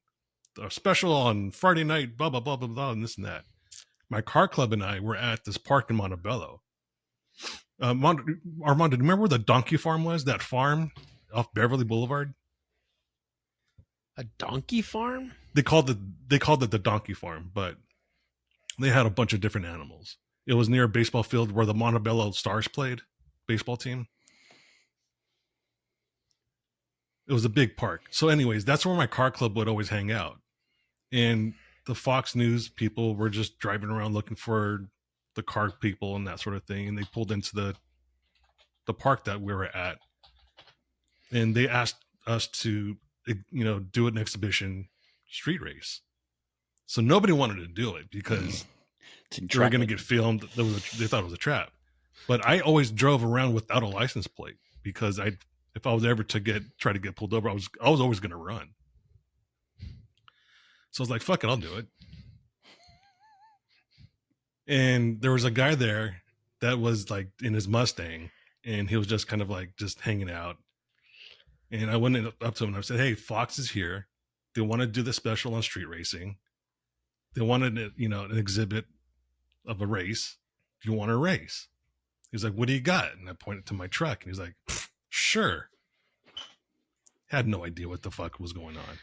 a special on Friday night, blah, blah, blah, blah, blah, and this and that. My car club and I were at this park in Montebello. Armando, do you remember where the donkey farm was? That farm off Beverly Boulevard? A donkey farm? They called it the donkey farm, but they had a bunch of different animals. It was near a baseball field where the Montebello Stars played, baseball team. It was a big park. So anyways, that's where my car club would always hang out. And the Fox News people were just driving around looking for the car people and that sort of thing, and they pulled into the park that we were at, and they asked us to, do an exhibition street race. So nobody wanted to do it because they were going to get filmed. They thought it was a trap. But I always drove around without a license plate because if I was ever to try to get pulled over, I was always going to run. So I was like, fuck it, I'll do it. And there was a guy there that was like in his Mustang, and he was just kind of like just hanging out. And I went up to him and I said, hey, Fox is here. They want to do the special on street racing. They wanted, an exhibit of a race. Do you want to race? He's like, what do you got? And I pointed to my truck, and he's like, sure. Had no idea what the fuck was going on.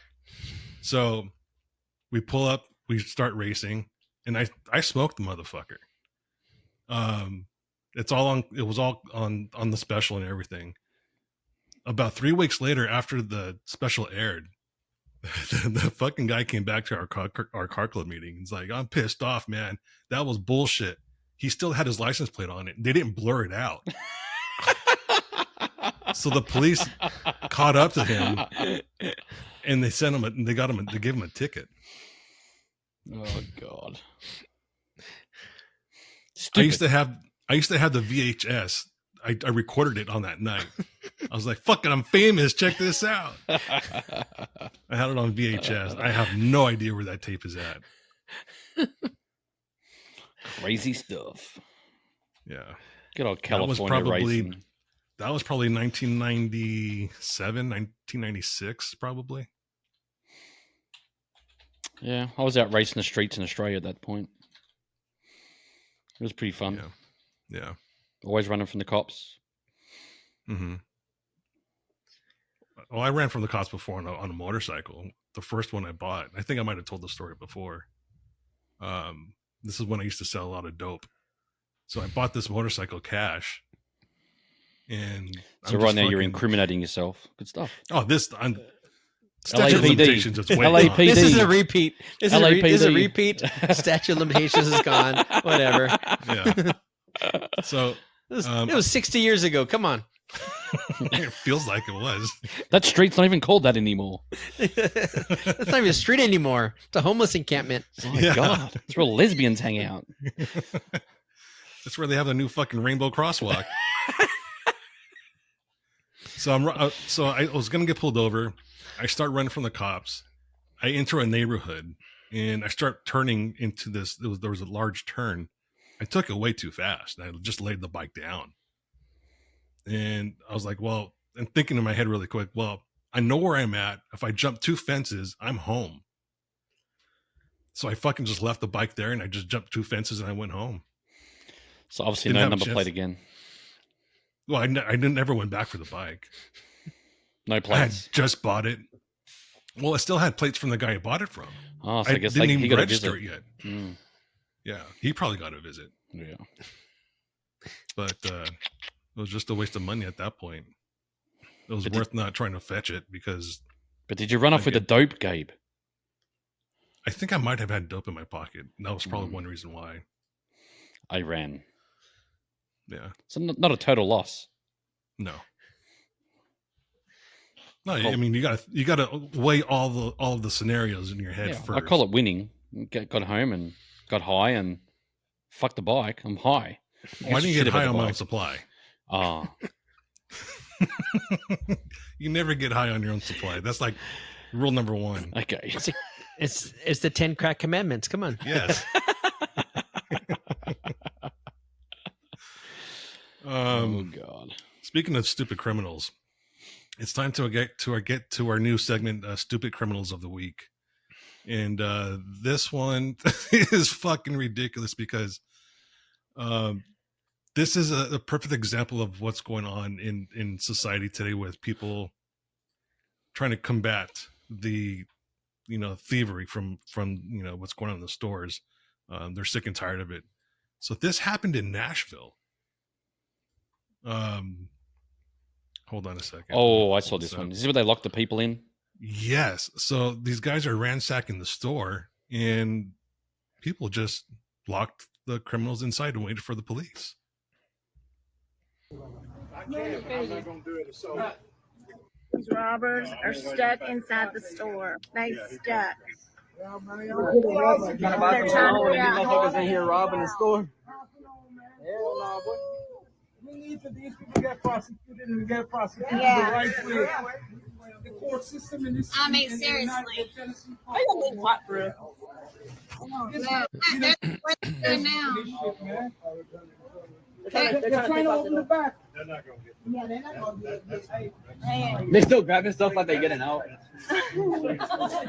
So we pull up, we start racing, and I smoked the motherfucker. It was all on the special and everything. About 3 weeks later, after the special aired, the fucking guy came back to our car club meeting. He's like, I'm pissed off, man. That was bullshit. He still had his license plate on it. They didn't blur it out. So the police caught up to him, and they sent him. They gave him a ticket. Oh God! Stupid. I used to have the VHS. I recorded it on that night. I was like, fuck it, I'm famous. Check this out. I had it on VHS. I have no idea where that tape is at. Crazy stuff. Yeah. Good old California racing. That was probably 1997, 1996, probably. Yeah, I was out racing the streets in Australia at that point. It was pretty fun. Yeah. Always running from the cops. Mm-hmm. Well, I ran from the cops before on a motorcycle. The first one I bought. I think I might have told the story before. This is when I used to sell a lot of dope. So I bought this motorcycle cash. And so right now you're incriminating yourself. Good stuff. Oh, statute of limitations. It's way LAPD. This is a repeat. This is a repeat. Statute of limitations is gone. Whatever. Yeah. So it was 60 years ago. Come on. It feels like it was. That street's not even called that anymore. It's not even a street anymore. It's a homeless encampment. Oh my God. It's where lesbians hang out. That's where they have the new fucking rainbow crosswalk. So I was gonna get pulled over. I start running from the cops. I enter a neighborhood and I start turning into this. There was a large turn. I took it way too fast. I just laid the bike down. And I was like, well, I'm thinking in my head really quick, well, I know where I'm at. If I jump 2 fences, I'm home. So I fucking just left the bike there and I just jumped 2 fences and I went home. So obviously no number plate again. Well, I never went back for the bike. No plates. I had just bought it. Well, I still had plates from the guy I bought it from. Oh, so I guess didn't he even got register it yet. Mm. Yeah, he probably got a visit. Yeah. But it was just a waste of money at that point. It was worth not trying to fetch it because... But did you run off with the dope, Gabe? I think I might have had dope in my pocket. That was probably one reason why. I ran. Yeah. So not a total loss. No. No, I mean you gotta weigh all of the scenarios in your head first. I call it winning. Got home and got high and fucked the bike. I'm high. Why didn't you get high on my own supply? Oh. You never get high on your own supply. That's like rule number 1. Okay. It's the 10 crack commandments. Come on. Yes. Oh God. Speaking of stupid criminals, it's time to get to our new segment, Stupid Criminals of the Week. And this one is fucking ridiculous because this is a perfect example of what's going on in society today with people trying to combat the thievery from what's going on in the stores. They're sick and tired of it. So this happened in Nashville. Hold on a second. Oh, I saw this one. Is this where they locked the people in? Yes. So these guys are ransacking the store and people just locked the criminals inside and waited for the police. These robbers are stuck inside the store. They stuck. They're trying to get out. in here robbing the store. We need for these people to get prosecuted and get prosecuted Yeah. the right way. The court system in this I mean, in seriously. I got a little hot, bro. Yeah, that's what they're doing now. They're trying to open the back. They still grabbing stuff like they getting out.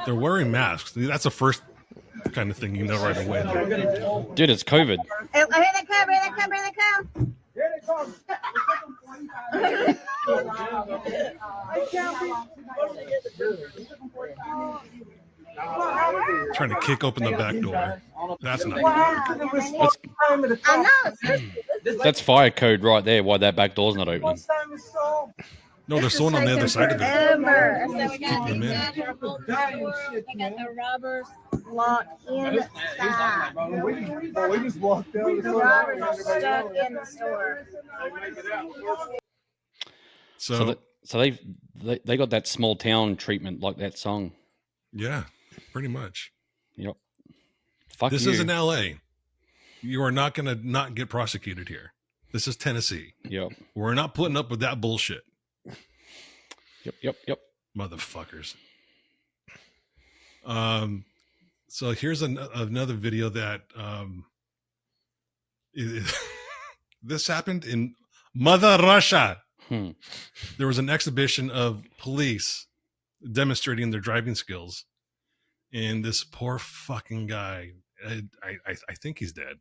They're wearing masks. That's the first kind of thing you know right away. Dude, it's COVID. Here they come, here they come, here they come. Here they come. Trying to kick open the back door. That's not good. I know. That's fire code right there. Why that back door's not opening? No, there's someone on the other side of it. Forever. So we Keep got them in. the robbers locked inside. We just walked out. The robbers are stuck in the store. So they got that small town treatment like that song. Yeah, pretty much. Yep. Fuck This you. isn't LA. You are not going to not get prosecuted here. This is Tennessee. Yep. We're not putting up with that bullshit. Yep. Motherfuckers. So here's another video that this happened in Mother Russia. There was an exhibition of police demonstrating their driving skills, and this poor fucking guy, I think he's dead.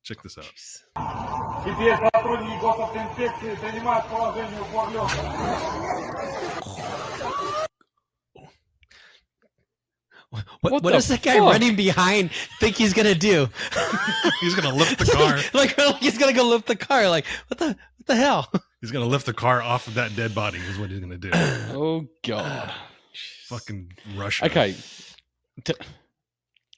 Check this out. What the does that guy fuck? running behind think he's gonna do? He's gonna lift the car. like he's gonna go lift the car. Like what the hell? He's gonna lift the car off of that dead body. Is what he's gonna do. Oh God. Fucking Russia. Okay.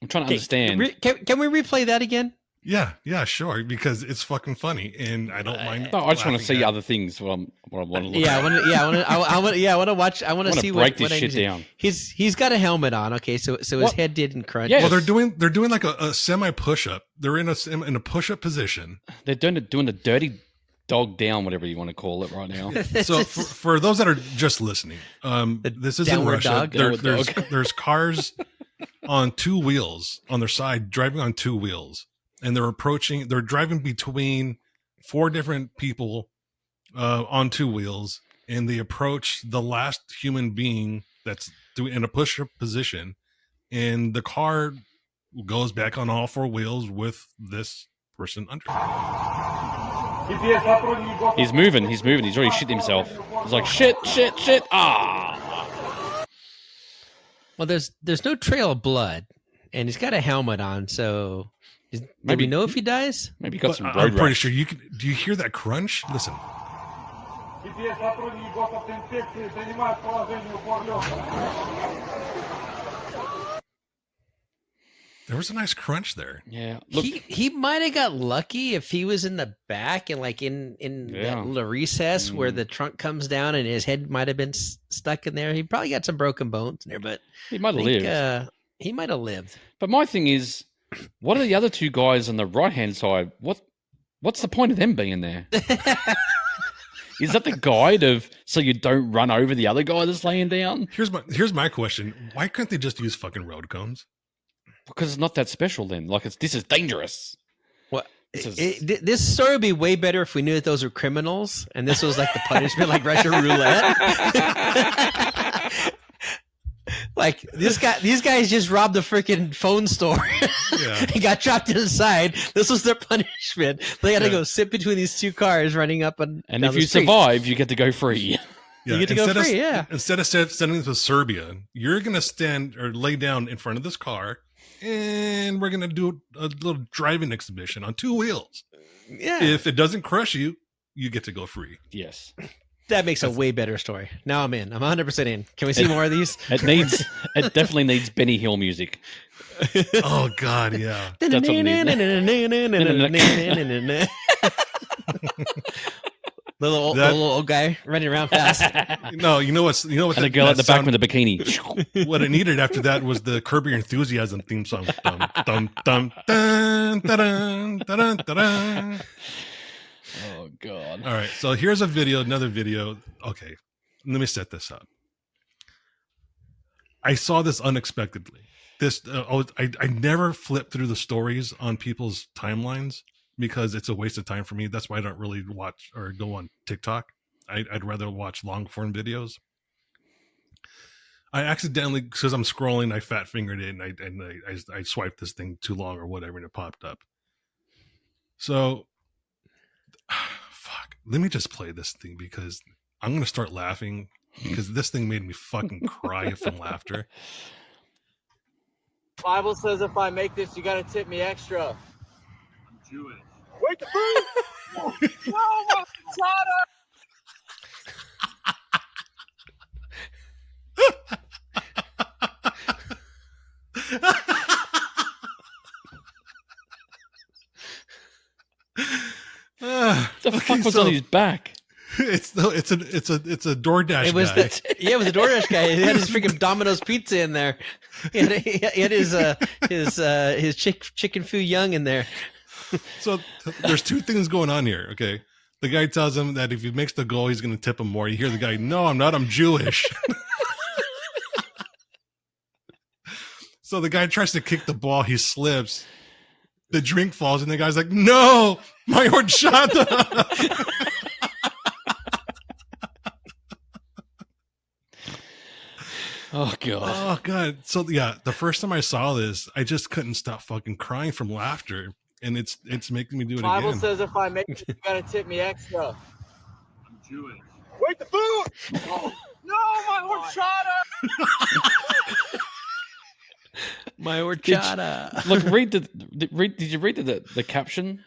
I'm trying to understand. Can we replay that again? Yeah, sure. Because it's fucking funny, and I don't mind. No, I just want to laughing see at other things. What I want to look Yeah, at. I want to watch. I want to see break what this shit down. He's got a helmet on. Okay, so his What? head didn't crunch. Yeah. Well, they're doing like a semi push up. They're in a push up position. They're doing the dirty dog down, whatever you want to call it right now. So for those that are just listening, this is in downward Russia. dog? There's cars on two wheels on their side, driving on two wheels, and they're driving between four different people on two wheels, and they approach the last human being that's in a push-up position, and the car goes back on all four wheels with this person under. He's moving. He's already shit himself. He's like, shit. Ah. Well, there's no trail of blood, and he's got a helmet on. So, do Maybe- we know if he dies? Maybe he got But some I'm road pretty rash. sure you can. Do you hear that crunch? Listen. There was a nice crunch there. Yeah. Look, He might have got lucky if he was in the back and like in Yeah. that little recess where Mm. the trunk comes down and his head might have been stuck in there. He probably got some broken bones in there, but he might I have think, lived. he might have lived. But my thing is, what are the other two guys on the right hand side? What's the point of them being there? Is that the guide of so you don't run over the other guy that's laying down? Here's my question. Why couldn't they just use fucking road cones? Because it's not that special then. Like this is dangerous. What? This is- This story would be way better if we knew that those were criminals and this was like the punishment, like Russian roulette. Like these guys just robbed a freaking phone store Yeah. and got trapped inside. This was their punishment. They got to Yeah. go sit between these two cars running up and And down if the you street. survive, you get to go free. You get to go instead free, of, yeah. Instead of sending this to Serbia, you're gonna stand or lay down in front of this car, and we're gonna do a little driving exhibition on two wheels. Yeah. If it doesn't crush you, you get to go free. Yes. That makes a way better story. Now I'm in. I'm 100% in. Can we see more of these? It definitely needs Benny Hill music. Oh God, yeah. That's what it needs. Little old guy running around fast. No, you know what's And the girl at the back with the bikini. What it needed after that was the Curb Your Enthusiasm theme song. Dum, dum, dum, dun, dun, dun, dun, dun. Oh God. All right, so here's another video. Okay, let me set this up. I saw this unexpectedly. I never flip through the stories on people's timelines because it's a waste of time for me. That's why I don't really watch or go on TikTok. I'd rather watch long form videos. I accidentally, because I'm scrolling, I fat fingered it and I swiped this thing too long or whatever, and it popped up. So, fuck. Let me just play this thing because I'm gonna start laughing because this thing made me fucking cry from laughter. Bible says if I make this, you gotta tip me extra. I'm Jewish. Wait the food! No, my The fuck was on his back? It's a DoorDash. It was guy. it was a DoorDash guy. He had his freaking Domino's pizza in there. He had his chicken foo young in there. So there's two things going on here. Okay, the guy tells him that if he makes the goal, he's going to tip him more. You hear the guy, "No, I'm not. I'm Jewish." So the guy tries to kick the ball. He slips. The drink falls, and the guy's like, "No, my horchata." Oh God. Oh God. So yeah, the first time I saw this, I just couldn't stop fucking crying from laughter, and it's making me do it Bible again. says if I make it, you gotta tip me extra. I'm Jewish. Wait the food! Oh, no, my horchata! My horchata. Look, did you read the caption?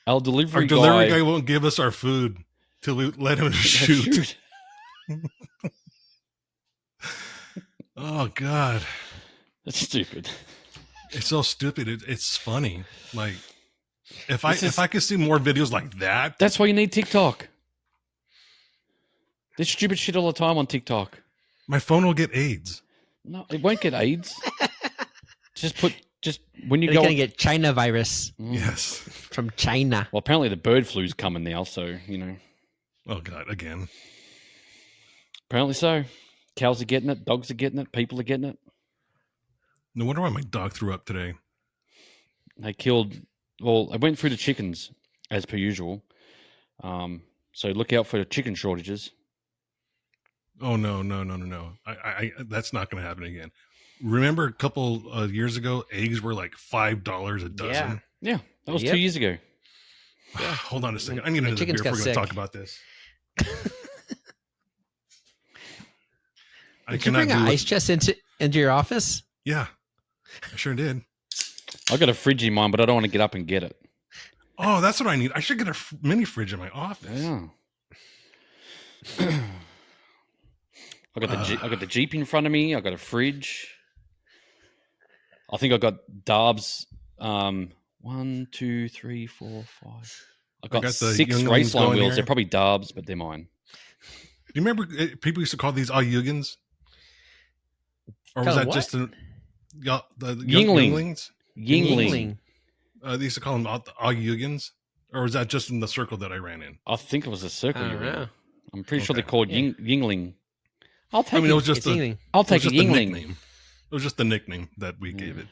Our delivery guy won't give us our food till we let him shoot. Oh God, that's stupid. It's so stupid. It's funny. Like if I could see more videos like that. That's why you need TikTok. There's stupid shit all the time on TikTok. My phone will get AIDS. No, it won't get AIDS. just when you're gonna get China virus. Yes, from China. Well, apparently the bird flu's coming now, so you know. Oh God, again. Apparently so. Cows are getting it. Dogs are getting it. People are getting it. No wonder why my dog threw up today. They killed. Well, I went through the chickens as per usual. So look out for the chicken shortages. Oh no! I that's not going to happen again. Remember a couple years ago, eggs were like $5 a dozen. Yeah, that was 2 years ago. Hold on a second. I need another beer if we're going to talk about this. Did you bring an ice chest into your office? Yeah, I sure did. I got a fridge in mine, but I don't want to get up and get it. Oh, that's what I need. I should get a mini fridge in my office. Yeah. I got the Jeep in front of me. I got a fridge. I think I got Darbs. 1, 2, 3, 4, 5. I got 6 Raceline wheels. They're probably Darbs, but they're mine. Do you remember people used to call these Yugans? Or was that just the Yinglings? Yingling. They used to call them Yugans? Or was that just in the circle that I ran in? I think it was a circle. I don't know. I'm pretty sure they're called Yingling. I'll take it was just I'll take a Yingling. It was just the nickname that we gave it.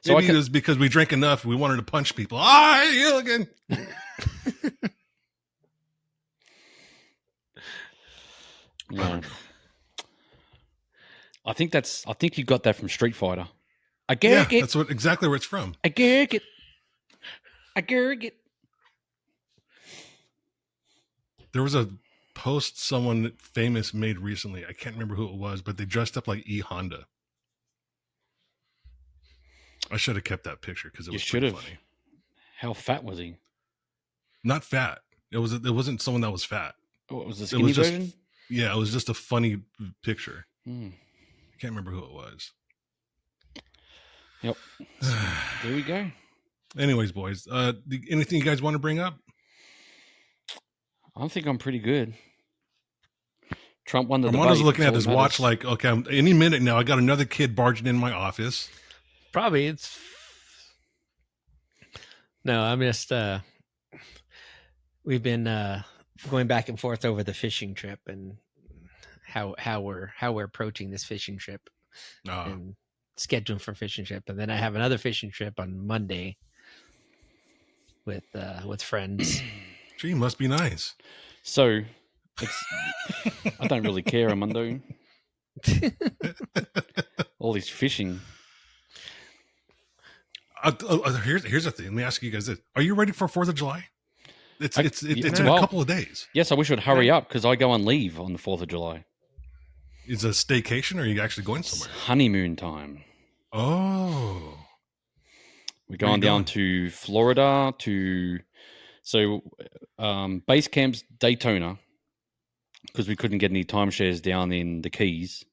So maybe it was because we drank enough, we wanted to punch people. You again. No. I think you got that from Street Fighter. I get it. That's exactly where it's from. I get it. I get it. There was a post someone famous made recently. I can't remember who it was, but they dressed up like E Honda. I should have kept that picture because it was pretty funny. How fat was he? Not fat. It wasn't someone that was fat. What was the It skinny was just, version? yeah, it was just a funny picture. Hmm. I can't remember who it was. Yep. There we go. Anyways, boys, anything you guys want to bring up? I think I'm pretty good. Trump won the debate. Armando's looking that's at all his that watch matters. like, okay, any minute now, I got another kid barging in my office. Probably it's no. I'm just we've been going back and forth over the fishing trip and how we're approaching this fishing trip and scheduling for fishing trip, and then I have another fishing trip on Monday with friends. Gee, must be nice. So, it's, I don't really care, Armando. All this fishing. Here's the thing. Let me ask you guys this: are you ready for 4th of July? It's in Well, a couple of days. Yes, I wish it would hurry up because I go on leave on the 4th of July. Is it a staycation or are you actually going It's somewhere? honeymoon time. Oh. We're going down to Florida base camp's Daytona because we couldn't get any timeshares down in the Keys.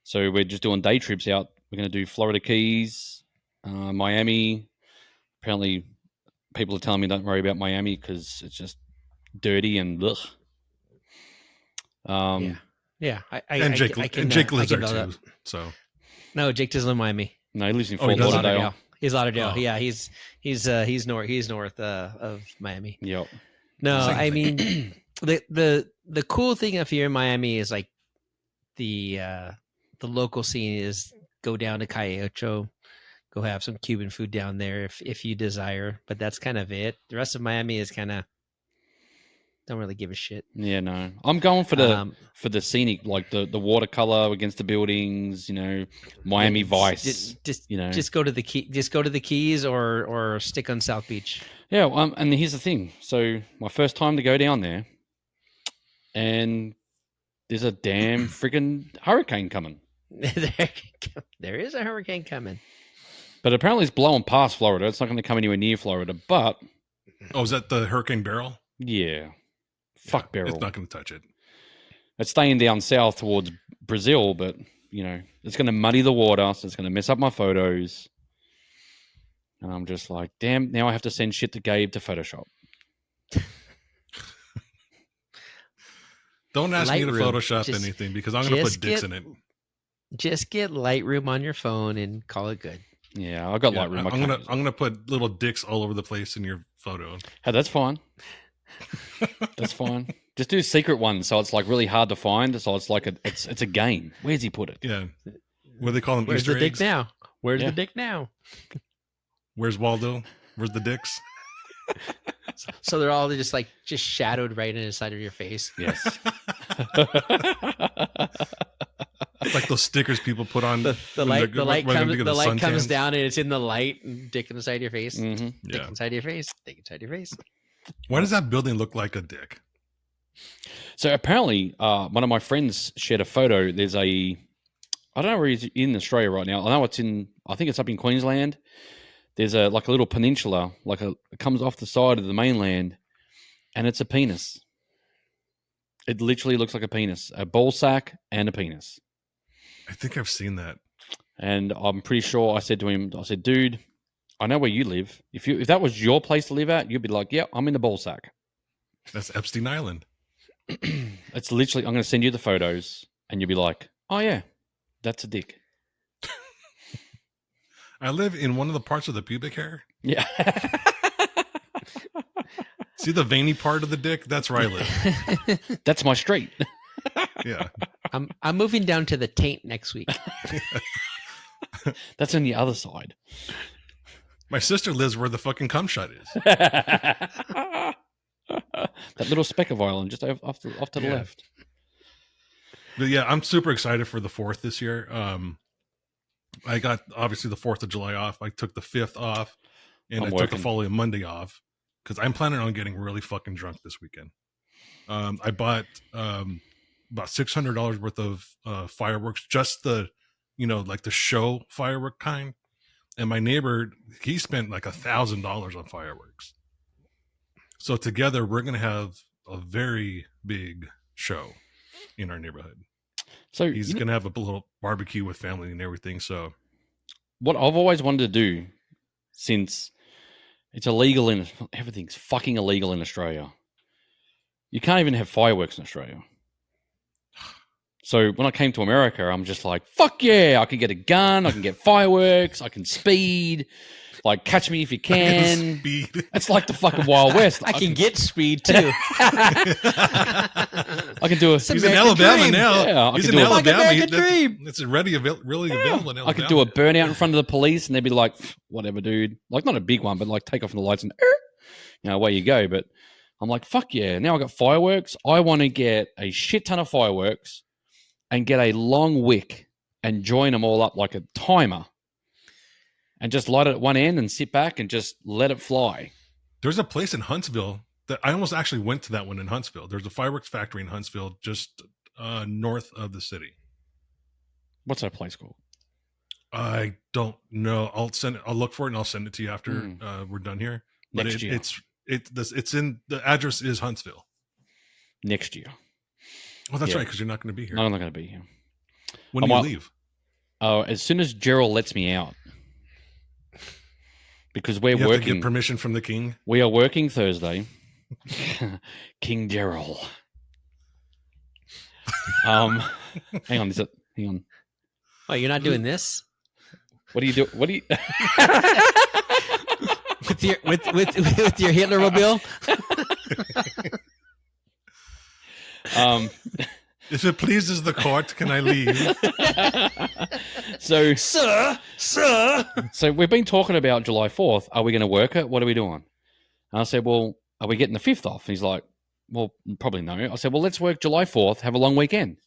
So we're just doing day trips out. We're going to do Florida Keys, Miami. Apparently, people are telling me don't worry about Miami because it's just dirty and ugh. Yeah. Jake lives there too. So no, Jake doesn't live in Miami. No, he lives in Oh, he Fort does? Lauderdale. He's Lauderdale. Oh. Yeah, he's north of Miami. Yep. No, Same I thing. mean the cool thing if you're in Miami is like the local scene is go down to Calle Ocho, go have some Cuban food down there if you desire, but that's kind of it. The rest of Miami is kind of don't really give a shit. Yeah, no. I'm going for the scenic, like the watercolor against the buildings, Miami Vice. Just go to the key. Just go to the Keys or stick on South Beach. Yeah, and here's the thing. So my first time to go down there, and there's a damn freaking hurricane coming. There is a hurricane coming. But apparently it's blowing past Florida. It's not going to come anywhere near Florida. But is that the Hurricane Beryl? yeah, fuck Beryl. It's not going to touch it. It's staying down south towards Brazil, but it's going to muddy the water, so it's going to mess up my photos. And I'm just like, damn, now I have to send shit to Gabe to Photoshop. Don't ask me to Lightroom. Photoshop anything because I'm going to put dicks in it. Just get Lightroom on your phone and call it good. Yeah, I got Lightroom. I'm gonna put little dicks all over the place in your photo. Hey, that's fine. That's fine. Just do secret ones, so it's like really hard to find. So it's like it's a game. Where's he put it? Yeah. What do they call them? Where's Easter the dick eggs? now? Where's the dick now? Where's Waldo? Where's the dicks? So they're all just shadowed right in the side of your face. Yes. It's like those stickers people put on The light comes comes down and it's in the light and dick inside your face. Mm-hmm. Dick inside your face. Dick inside your face. Why does that building look like a dick? So apparently, one of my friends shared a photo. There's I don't know where he's in Australia right now. I know I think it's up in Queensland. There's a little peninsula, it comes off the side of the mainland, and it's a penis. It literally looks like a penis, a ball sack and a penis. I think I've seen that. And I'm pretty sure I said to him, dude, I know where you live. If that was your place to live at, you'd be like, yeah, I'm in the ball sack. That's Epstein Island. It's literally, I'm going to send you the photos, and you'll be like, oh yeah, that's a dick. I live in one of the parts of the pubic hair. Yeah. See the veiny part of the dick? That's where I live. That's my street. Yeah. I'm moving down to the taint next week. That's on the other side. My sister lives where the fucking cum shot is. That little speck of island just off to the left. But yeah, I'm super excited for the 4th this year. I got obviously the 4th of July off. I took the 5th off, and I took the following Monday off because I'm planning on getting really fucking drunk this weekend. I bought about $600 worth of fireworks, just the the show firework kind. And my neighbor, he spent like $1,000 on fireworks. So together we're gonna have a very big show in our neighborhood. So He's going to have a little barbecue with family and everything. So what I've always wanted to do, since it's illegal in everything's fucking illegal in Australia. You can't even have fireworks in Australia. So when I came to America, I'm just like, fuck yeah, I can get a gun, I can get fireworks, I can speed, like catch me if you can. Speed. It's like the fucking Wild West. I can get speed too. I can do a. He's in Alabama dream. now. Yeah, He's can in do Alabama. American dream. It's really available in Alabama. I could do a burnout in front of the police, and they'd be like, "Whatever, dude." Like not a big one, but like take off the lights and, away you go. But I'm like, "Fuck yeah!" Now I got fireworks. I want to get a shit ton of fireworks, and get a long wick and join them all up like a timer, and just light it at one end and sit back and just let it fly. There's a place in Huntsville that I almost actually went to that one in Huntsville. There's a fireworks factory in Huntsville, just north of the city. What's that place called? I don't know. I'll look for it and I'll send it to you after we're done here. But Next year. It's in the address is Huntsville. Next year. Oh, that's Yeah. right, because you're not going to be here. No, I'm not going to be here. When do you leave? As soon as Gerald lets me out. Because we're You have to working. get permission from the king. We are working Thursday. King Gerald. Hang on. Hang on. Oh, you're not doing this What do you do? What do you? with your Hitler mobile? If it pleases the court, can I leave? So, sir. so we've been talking about July 4th. Are we going to work it? What are we doing? And I said, well, are we getting the 5th off? And he's like, well, probably no. I said, well, let's work July 4th, have a long weekend.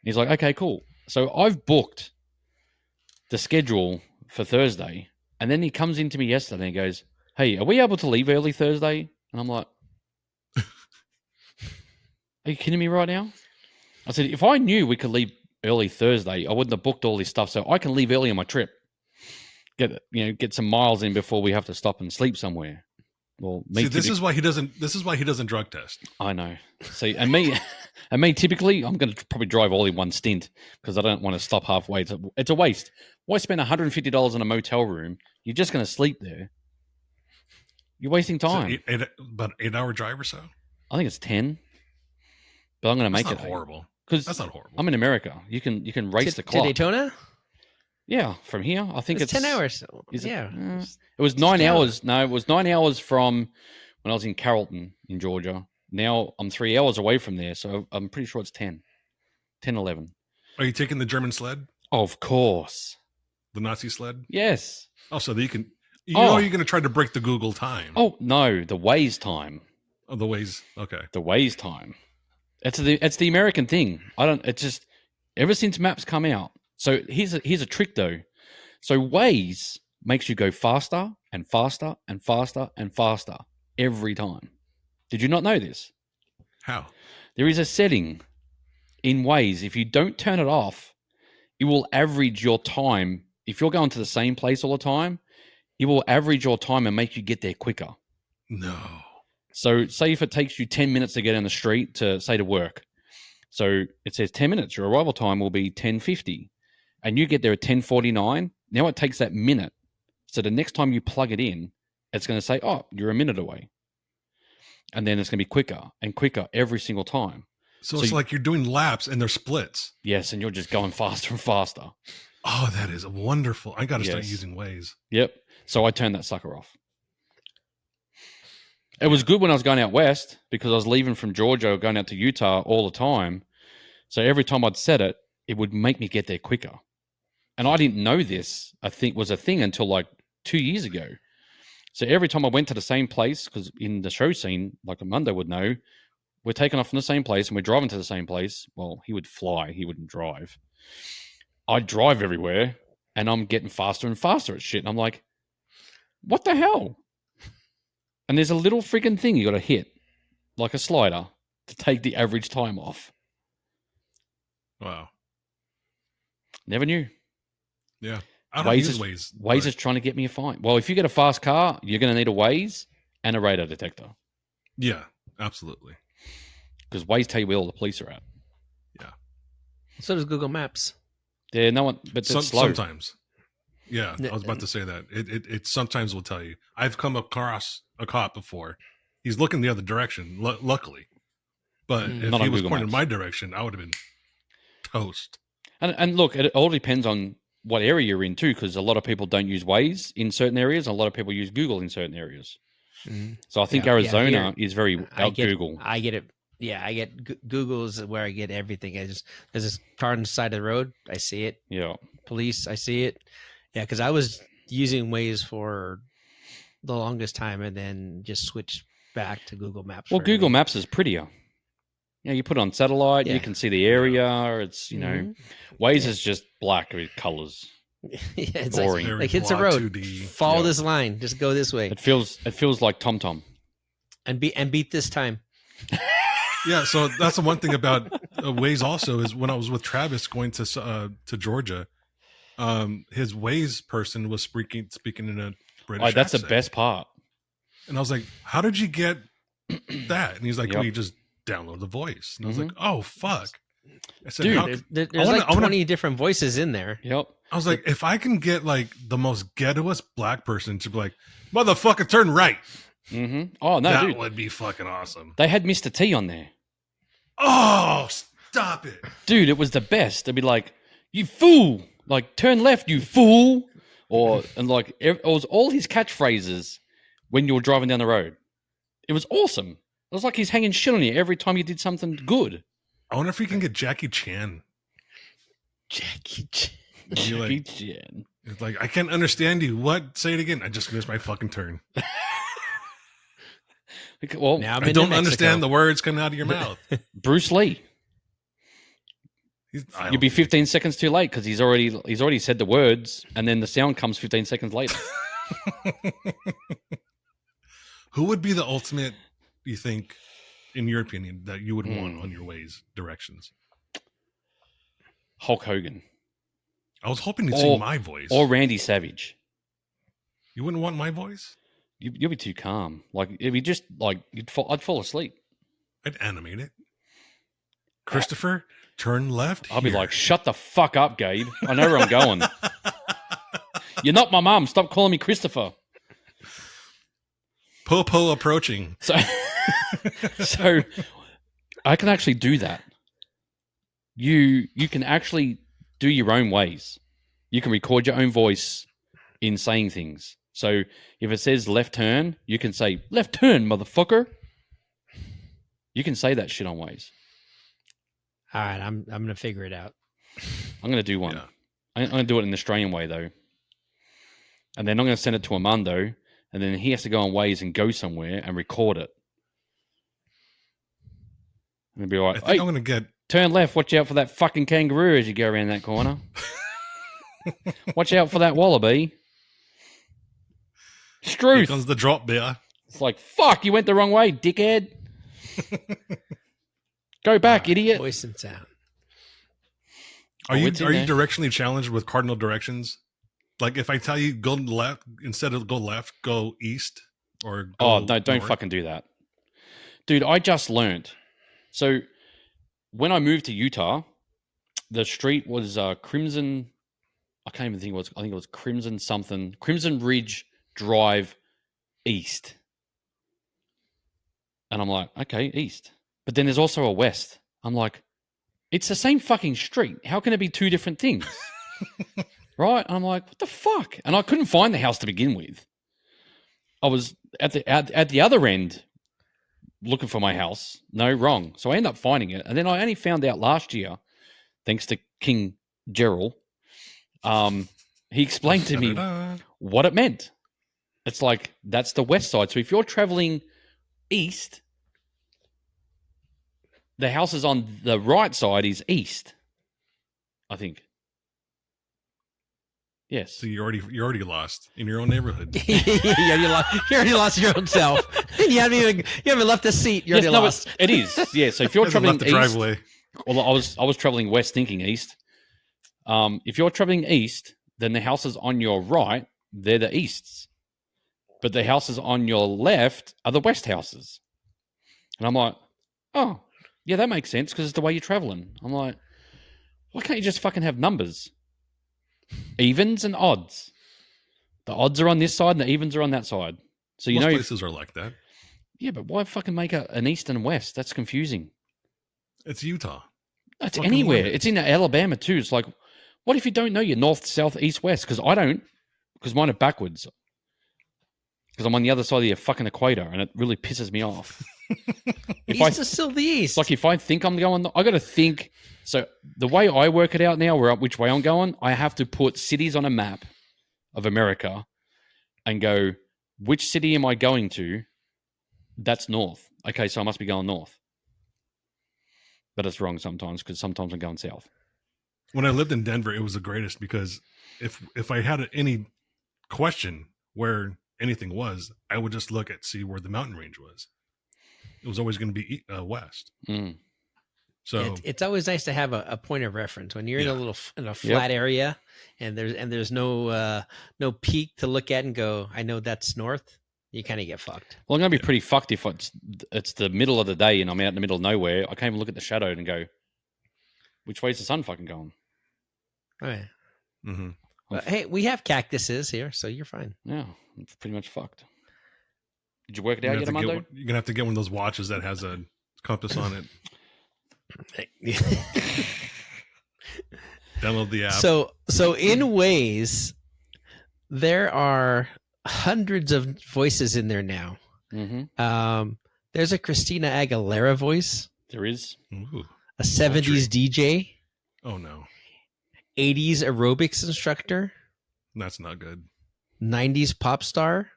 He's like, okay, cool. So I've booked the schedule for Thursday. And then he comes into me yesterday and goes, hey, are we able to leave early Thursday? And I'm like, are you kidding me right now? I said, if I knew we could leave early Thursday, I wouldn't have booked all this stuff so I can leave early on my trip. Get some miles in before we have to stop and sleep somewhere. Well, See, this is why he doesn't drug test. I know. See, and me, typically, I'm going to probably drive all in one stint because I don't want to stop halfway. It's a waste. Why spend $150 on a motel room? You're just going to sleep there. You're wasting time. So about 8-hour drive or so. I think it's 10, but I'm going to make That's it not horrible. because That's not horrible. I'm in America. You can race the clock To Daytona? Yeah, from here. I think it's 10 hours. Is Yeah. It was 9 hours. No, it was 9 hours from when I was in Carrollton in Georgia. Now I'm 3 hours away from there, so I'm pretty sure it's 10, 11. Are you taking the German sled? Of course. The Nazi sled? Yes. Oh, so that you can. Know you're going to try to break the Google time. Oh no, the Waze time. Oh, the Waze. Okay. The Waze time. It's the American thing. It's just ever since maps come out. So here's a trick though. So Waze makes you go faster and faster and faster and faster every time. Did you not know this? How? There is a setting in Waze. If you don't turn it off, it will average your time. If you're going to the same place all the time, it will average your time and make you get there quicker. No. So say if it takes you 10 minutes to get on the street to work. So it says 10 minutes, your arrival time will be 10:50 and you get there at 10:49. Now it takes that minute. So the next time you plug it in, it's going to say, oh, you're a minute away. And then it's going to be quicker and quicker every single time. So it's like you're doing laps and they're splits. Yes, and you're just going faster and faster. Oh, that is wonderful. I got to start using Waze. Yep. So I turned that sucker off. It was good when I was going out west because I was leaving from Georgia, going out to Utah all the time. So every time I'd set it, it would make me get there quicker. And I didn't know this, I think, was a thing until like 2 years ago. So every time I went to the same place, because in the show scene, like Amanda would know, we're taking off from the same place and we're driving to the same place. Well, he would fly, he wouldn't drive. I'd drive everywhere and I'm getting faster and faster at shit. And I'm like, what the hell? And there's a little freaking thing you got to hit, like a slider, to take the average time off. Wow. Never knew. Yeah. I don't use Waze. Waze is trying to get me a fine. Well, if you get a fast car, you're going to need a Waze and a radar detector. Yeah, absolutely. because Waze tell you where all the police are at. So does Google Maps. Yeah, no one, but it's slow. Sometimes. Yeah, I was about to say that. It sometimes will tell you. I've come across a cop before. He's looking the other direction, luckily. But if Not he on was Google pointing Maps. my direction, I would have been toast. And look, it all depends on what area you're in too, because a lot of people don't use Waze in certain areas, and a lot of people use Google in certain areas. So I think Arizona is very out Google. I get it. Yeah, I get Google's where I get everything. There's this car on the side of the road. I see it. Yeah. Police, I see it. Yeah, because I was using Waze for the longest time and then just switched back to Google Maps. Well, Google Maps is prettier. Yeah, you put it on satellite, Yeah. you can see the area. It's, Waze is just black with colors. Yeah, it's boring. like it's a road. Follow this line. Just go this way It feels like TomTom. and beat this time. Yeah, so that's the one thing about Waze also is when I was with Travis going to Georgia, his Waze person was speaking in a British That's accent. the best part. And I was like, how did you get that? And he's like, Yep. well, you just download the voice. And I was like, oh, fuck. I said, Dude, how- There's I wanna- like I wanna- 20 different voices in there. Yep. I was like, if I can get like the most ghettoest black person to be like, motherfucker, turn right. Mm-hmm. Oh, no, that dude. would be fucking awesome. They had Mr. T on there. Oh, stop it. Dude, it was the best. They'd be like, you fool. Like, turn left, you fool. And it was all his catchphrases when you were driving down the road. It was awesome. It was like he's hanging shit on you every time you did something good. I wonder if we can get Jackie Chan. Jackie Chan. You're Jackie like, Chan. it's like, I can't understand you. What? Say it again. I just missed my fucking turn. Well, Now I'm I in don't Mexico. understand the words coming out of your mouth. Bruce Lee. I You'd be 15 seconds too late because he's already said the words, and then the sound comes 15 seconds later. Who would be the ultimate, you think, in your opinion, that you would want on your Waze directions? Hulk Hogan. I was hoping you'd see my voice. Or Randy Savage. You wouldn't want my voice? You'll be too calm. Like, it'd be just like, I'd fall asleep. I'd animate it. Christopher, turn left. I'll be here. like, shut the fuck up, Gabe. I know where I'm going. You're not my mom. Stop calling me Christopher. Popo approaching. So I can actually do that. You can actually do your own ways. You can record your own voice in saying things. So if it says left turn, you can say, left turn, motherfucker. You can say that shit on Waze. All right, I'm gonna figure it out. I'm going to do one. Yeah. I'm going to do it in an Australian way, though. And then I'm going to send it to Armando, and then he has to go on Waze and go somewhere and record it. And be I like, think hey, I'm going to get... turn left. Watch out for that fucking kangaroo as you go around that corner. Watch out for that wallaby. Here Struth. comes the drop bear. It's like, fuck, you went the wrong way, dickhead. Go back, idiot. Voice and sound. Are you it's in there. directionally challenged with cardinal directions? Like if I tell you go left, instead of go left, go east or go Oh, no, don't north? fucking do that. Dude, I just learned. So when I moved to Utah, the street was Crimson. I can't even think what I think it was Crimson something. Crimson Ridge Drive East. And I'm like, okay, east. But then there's also a west. I'm like, it's the same fucking street. How can it be two different things? Right? And I'm like, what the fuck? And I couldn't find the house to begin with. I was at the other end looking for my house. No, wrong. So I ended up finding it. And then I only found out last year, thanks to King Gerald, he explained to me what it meant. It's like, that's the west side. So if you're traveling east, the house is on the right side is east, I think. Yes. So you're already lost in your own neighborhood. Yeah, you already lost your own self. You haven't left the seat. You're Yes, already no, lost. it is. Yeah. So if you're Hasn't traveling left the east, driveway. well, I was traveling west, thinking east. If you're traveling east, then the houses on your right, they're the easts, but the houses on your left are the west houses. And I'm like, oh, Yeah, that makes sense because it's the way you're traveling. I'm like, why can't you just fucking have numbers? Evens and odds. The odds are on this side and the evens are on that side. So Most places are like that. Yeah, but why fucking make an east and west? That's confusing. It's Utah. It's Fucking anywhere. limit. It's in Alabama too. It's like, what if you don't know your north, south, east, west? Because I don't. Because mine are backwards. Because I'm on the other side of the fucking equator, and it really pisses me off. East is still the east. It's like if I think I'm going, I got to think. So the way I work it out now, which way I'm going, I have to put cities on a map of America and go, which city am I going to? That's north. Okay, so I must be going north. But it's wrong sometimes because sometimes I'm going south. When I lived in Denver, it was the greatest because if I had any question where anything was, I would just look at see where the mountain range was. It was always going to be west. Mm. So it's always nice to have a point of reference when you're in a flat area and there's no peak to look at and go, I know that's north. You kind of get fucked. Well, I'm going to be pretty fucked if it's the middle of the day and I'm out in the middle of nowhere. I can't even look at the shadow and go, which way is the sun fucking going? Oh, yeah. Mm-hmm. Hey, we have cactuses here, so you're fine. Yeah, I'm pretty much fucked. Did you work it out yet, Armando? You're going to have to get one of those watches that has a compass on it. Download the app. So in ways, there are hundreds of voices in there now. Mm-hmm. There's a Christina Aguilera voice. There is. Ooh. A 70s DJ. Oh, no. 80s aerobics instructor. That's not good. 90s pop star.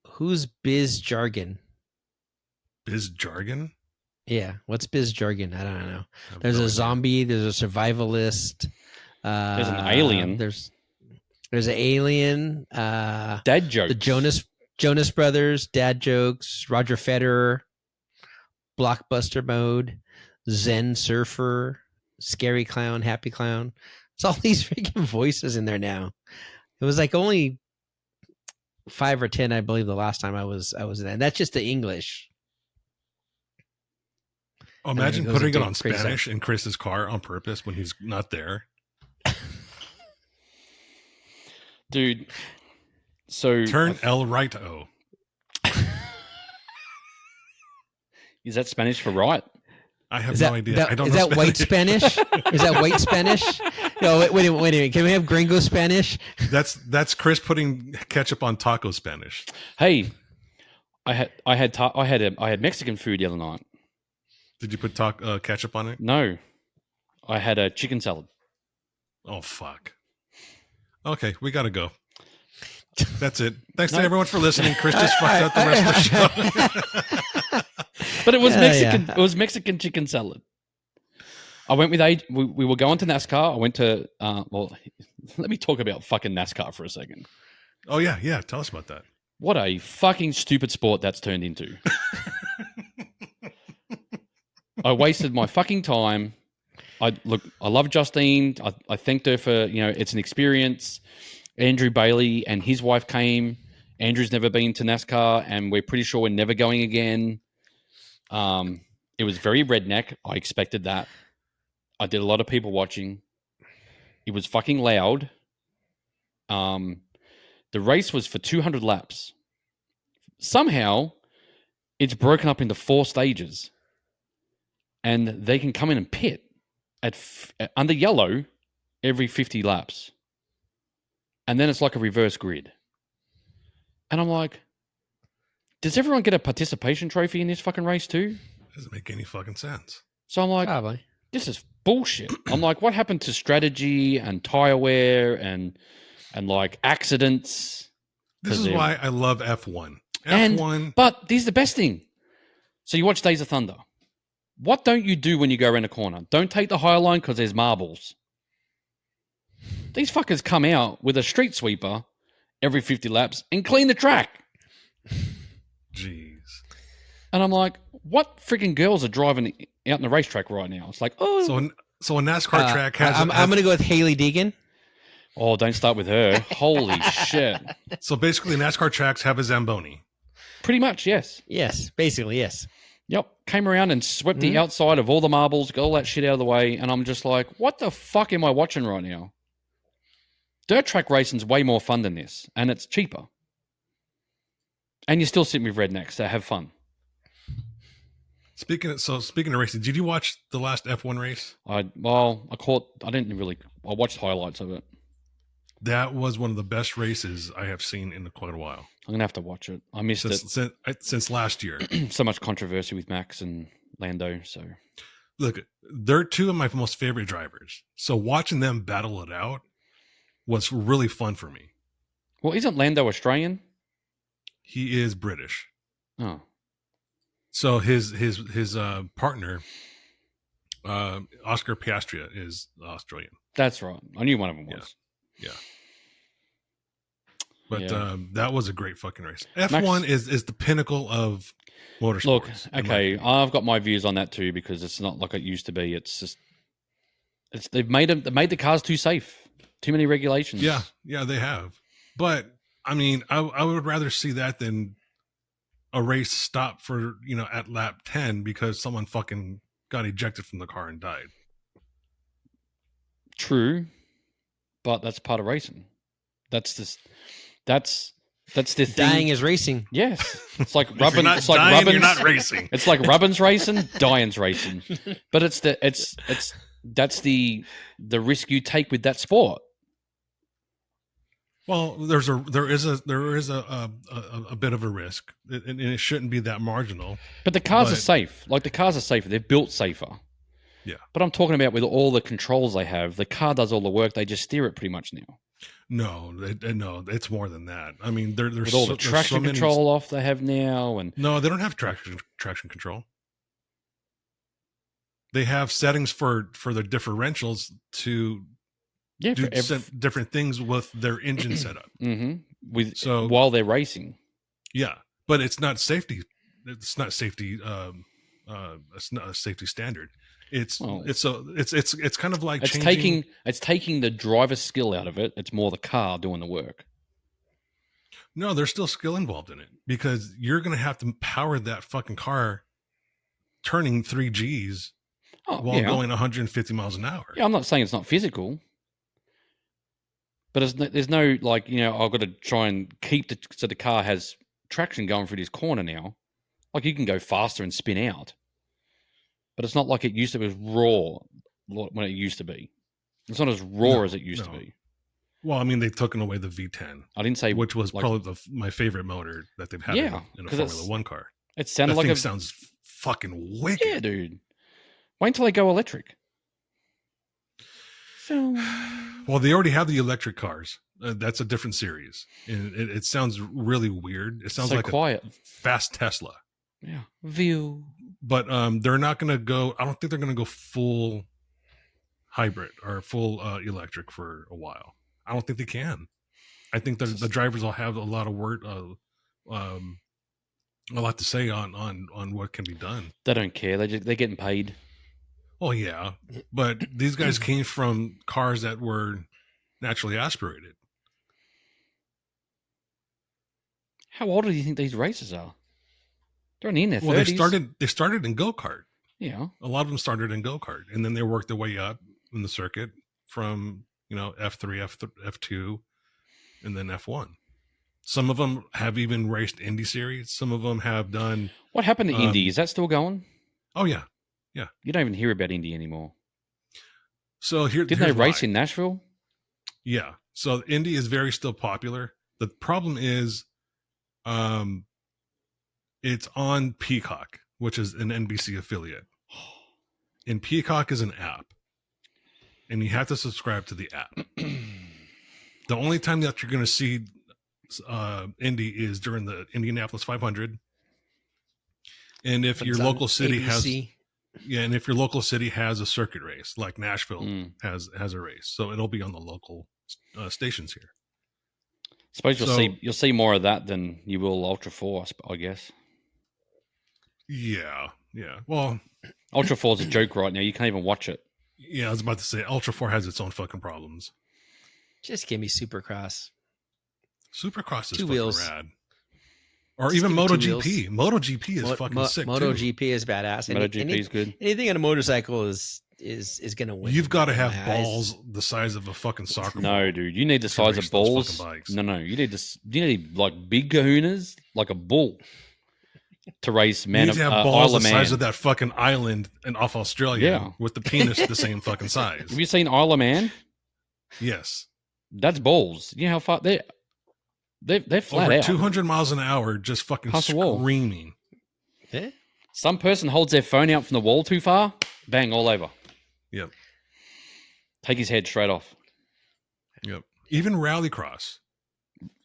Who's Biz Jargon? Biz Jargon? Yeah, what's Biz Jargon? I don't know. I have There's no a idea. zombie. There's a survivalist. There's an alien. There's an alien. Dad jokes. The Jonas Brothers, dad jokes. Roger Federer, blockbuster mode, Zen surfer, scary clown, happy clown. It's all these freaking voices in there now. It was like only 5 or 10, I believe, the last time I was in that. And that's just the English. Oh, imagine putting it on crazy Spanish in Chris's car on purpose when he's not there. Dude. So Turn El Right O. Is that Spanish for right? I have no idea. I don't is know that white Spanish? Is that white Spanish? No, wait a minute. Can we have gringo Spanish? That's Chris putting ketchup on taco Spanish. Hey, I had Mexican food the other night. Did you put ketchup on it? No, I had a chicken salad. Oh fuck. Okay, we gotta go. That's it. Thanks to everyone for listening. Chris just fucked up the rest of the show. But it was Mexican. Yeah. It was Mexican chicken salad. I went with we were going to NASCAR. I went to well, let me talk about fucking NASCAR for a second. Oh yeah. Tell us about that. What a fucking stupid sport that's turned into. I wasted my fucking time. I love Justine. I thanked her for, it's an experience. Andrew Bailey and his wife came. Andrew's never been to NASCAR, and we're pretty sure we're never going again. It was very redneck. I expected that. I did a lot of people watching. It was fucking loud. The race was for 200 laps. Somehow, it's broken up into 4 stages. And they can come in and pit under yellow every 50 laps. And then it's like a reverse grid. And I'm like, does everyone get a participation trophy in this fucking race too? Doesn't make any fucking sense. So I'm like, probably. This is bullshit. I'm like, what happened to strategy and tire wear and like accidents? This is why I love F1. F1. But this is the best thing. So you watch Days of Thunder. What don't you do when you go around a corner? Don't take the high line because there's marbles. These fuckers come out with a street sweeper every 50 laps and clean the track. Jeez. And I'm like, what freaking girls are driving out in the racetrack right now? It's like, oh. So a NASCAR track has... I'm going to go with Haley Deegan. Oh, don't start with her. Holy shit. So basically NASCAR tracks have a Zamboni. Pretty much, yes. Yes, basically, yes. Yep. Came around and swept the outside of all the marbles, got all that shit out of the way, and I'm just like, what the fuck am I watching right now? Dirt track racing's way more fun than this, and it's cheaper. And you're still sitting with rednecks, so have fun. Speaking of racing, did you watch the last F1 race? I watched highlights of it. That was one of the best races I have seen in quite a while. I'm going to have to watch it. I missed it. Since last year. So much controversy with Max and Lando. So, look, they're two of my most favorite drivers. So watching them battle it out was really fun for me. Well, isn't Lando Australian? He is British. Oh. So his partner, Oscar Piastri, is Australian. That's right. I knew one of them was. Yeah. But that was a great fucking race. F1 is the pinnacle of motorsports. Look, okay, I've got my views on that too because it's not like it used to be. It's just they've made the cars too safe. Too many regulations. Yeah, they have. But I mean, I would rather see that than a race stop for, at lap 10 because someone fucking got ejected from the car and died. True, but that's part of racing. That's the thing. Dying is racing. Yes, it's like rubbing. You're not racing. It's like rubbin's racing, dying's racing. But that's the risk you take with that sport. Well, there is a bit of a risk, and it shouldn't be that marginal. But the cars are safe. Like the cars are safer. They're built safer. Yeah. But I'm talking about with all the controls they have. The car does all the work. They just steer it pretty much now. No, it's more than that. I mean, there's with all the traction control off they have now, and no, they don't have traction control. They have settings for the differentials to do different things with their engine setup. Mm-hmm. While they're racing. Yeah, but it's not safety. It's not safety. It's not a safety standard. It's kind of like it's taking the driver's skill out of it. It's more the car doing the work. No, there's still skill involved in it because you're going to have to power that fucking car turning 3 Gs while going 150 miles an hour. Yeah, I'm not saying it's not physical, but there's no like, I've got to try and keep so the car has traction going through this corner now. Like you can go faster and spin out. But it's not like it used to be raw when it used to be. It's not as raw as it used to be. Well, I mean, they've taken away the V10. I didn't say which was probably my favorite motor that they've had in a Formula One car. It sounded like sounds fucking wicked. Yeah, dude. Wait until they go electric. So, well, they already have the electric cars. That's a different series, and it sounds really weird. It sounds like quiet, a fast Tesla. Yeah, view. But they're not going to go. I don't think they're going to go full hybrid or full electric for a while. I don't think they can. I think the drivers will have a lot of a lot to say on what can be done. They don't care. They're getting paid. Oh yeah, but these guys came from cars that were naturally aspirated. How old do you think these racers are? They're only in their 30s. Well, they started in go-kart. Yeah. A lot of them started in go-kart, and then they worked their way up in the circuit from, F3, F2, and then F1. Some of them have even raced Indy Series. Some of them have done... What happened to Indy? Is that still going? Oh, yeah. Yeah. You don't even hear about Indy anymore. So Didn't they race in Nashville? Yeah. So Indy is very still popular. The problem is it's on Peacock, which is an NBC affiliate. And Peacock is an app. And you have to subscribe to the app. The only time that you're going to see Indy is during the Indianapolis 500. And if your local city and if your local city has a circuit race, like Nashville has a race, so it'll be on the local stations here. Suppose you'll see more of that than you will Ultra 4, I guess. Yeah. Well, Ultra 4 is a joke right now. You can't even watch it. Yeah, I was about to say Ultra 4 has its own fucking problems. Just give me Supercross. Supercross is 2 wheels. Rad. Or Just even give it 2 wheels. MotoGP. MotoGP is fucking sick MotoGP too. is badass. MotoGP is good. Anything on a motorcycle is gonna win. You've got to in have my eyes. balls the size of a fucking soccer ball. No, dude, you need the to size race of those balls. fucking bikes. No, you need like big kahunas, like a bull, to race You man need of to have Isle balls of the Man. size of that fucking island in off Australia Yeah. with the penis the same fucking size. Have you seen Isle of Man? Yes. That's balls. You know how far they're flat Over out. 200 miles an hour just fucking Past the wall. screaming. Yeah. Some person holds their phone out from the wall too far, bang, all over. Yep. Take his head straight off. Yep. Even rallycross.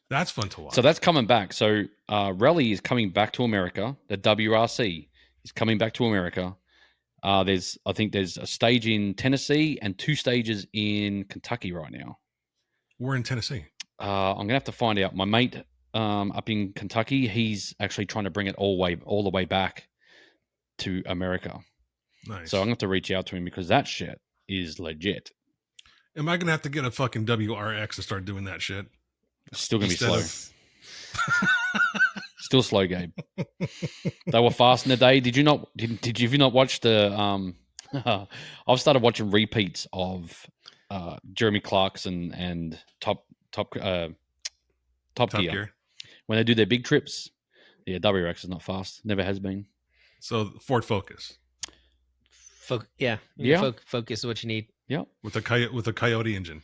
That's fun to watch. So that's coming back. So rally is coming back to America. The WRC is coming back to America. I think there's a stage in Tennessee and 2 stages in Kentucky right now. We're in Tennessee. I'm gonna have to find out. My mate up in Kentucky, he's actually trying to bring it all the way back to America. Nice. So I'm gonna have to reach out to him because that shit is legit. Am I gonna have to get a fucking WRX to start doing that shit? It's still gonna be Instead slow. Still slow, Gabe. They were fast in the day. Did you not watch the? I've started watching repeats of Jeremy Clarkson and Top Gear when they do their big trips. Yeah, WRX is not fast. Never has been. So Ford Focus Yeah. Focus is what you need. Yeah. with a Coyote engine.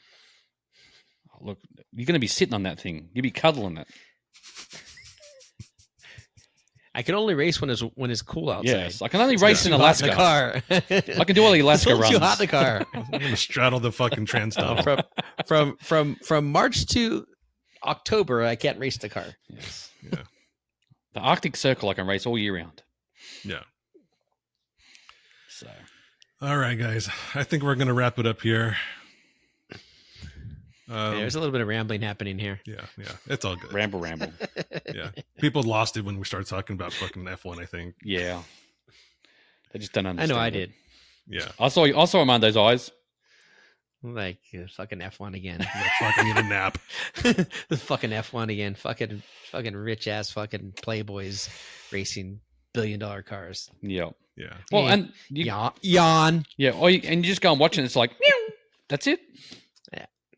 Oh, look, you're going to be sitting on that thing. You'll be cuddling it. I can only race when it's cool outside. Yes, I can only race in Alaska. The car. I can do all the Alaska It's runs. too hot in the car. I'm gonna straddle the fucking TransDigm. From March to October, I can't race the car. Yes. Yeah. The Arctic Circle, I can race all year round. Yeah. So, All right, guys. I think we're gonna wrap it up here. There's a little bit of rambling happening here. Yeah. It's all good. ramble. Yeah. People lost it when we started talking about fucking F1, I think. Yeah. They just don't I understand. know I it. did. Yeah. I saw Armando's eyes. Like fucking F1 again. I fucking need a nap. The fucking F1 again. Fucking rich ass fucking playboys racing $1 billion cars. Yeah. Yeah. Well, and yawn. Yeah. And you just go and watch it. And it's like, meow, that's it.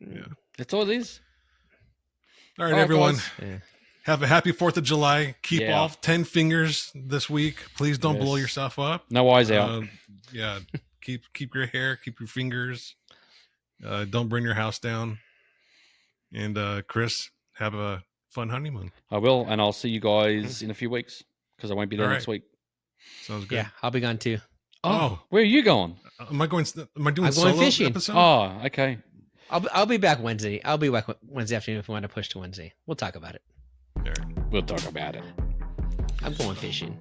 Yeah. That's all it is. All right, everyone. Yeah. Have a happy 4th of July. Keep Yeah. off 10 fingers this week. Please don't blow yourself up. No eyes out. Yeah. Keep your hair, keep your fingers. Don't burn your house down. And Chris, have a fun honeymoon. I will, and I'll see you guys in a few weeks because I won't be there All next right. week. Sounds good. Yeah, I'll be gone too. Oh. Where are you going? Am I doing I'm going solo fishing. episode? Oh, okay. I'll be back Wednesday. I'll be back Wednesday afternoon if we want to push to Wednesday. We'll talk about it. All right. We'll talk about it. I'm going fishing.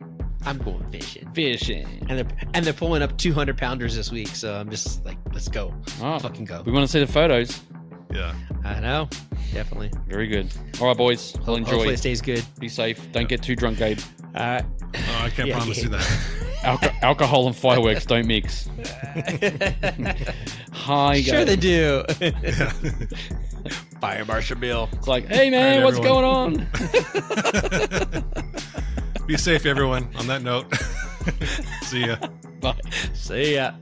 Fishing. Fishing. And they're pulling up 200 pounders this week, so I'm just like, let's go. Oh, Fucking go. we want to see the photos. Yeah. I know. Definitely. Very good. All right, boys. I'll enjoy. Hopefully it stays good. Be safe. Don't get too drunk, Gabe. All right. Oh, I can't Yeah, promise yeah. you that. Alcohol and fireworks don't mix. Hi, Sure they Gabe. do. Yeah. Fire Marshal Bill. It's like, hey, man, All right, what's everyone. going on? Be safe, everyone. On that note, see ya. Bye. See ya.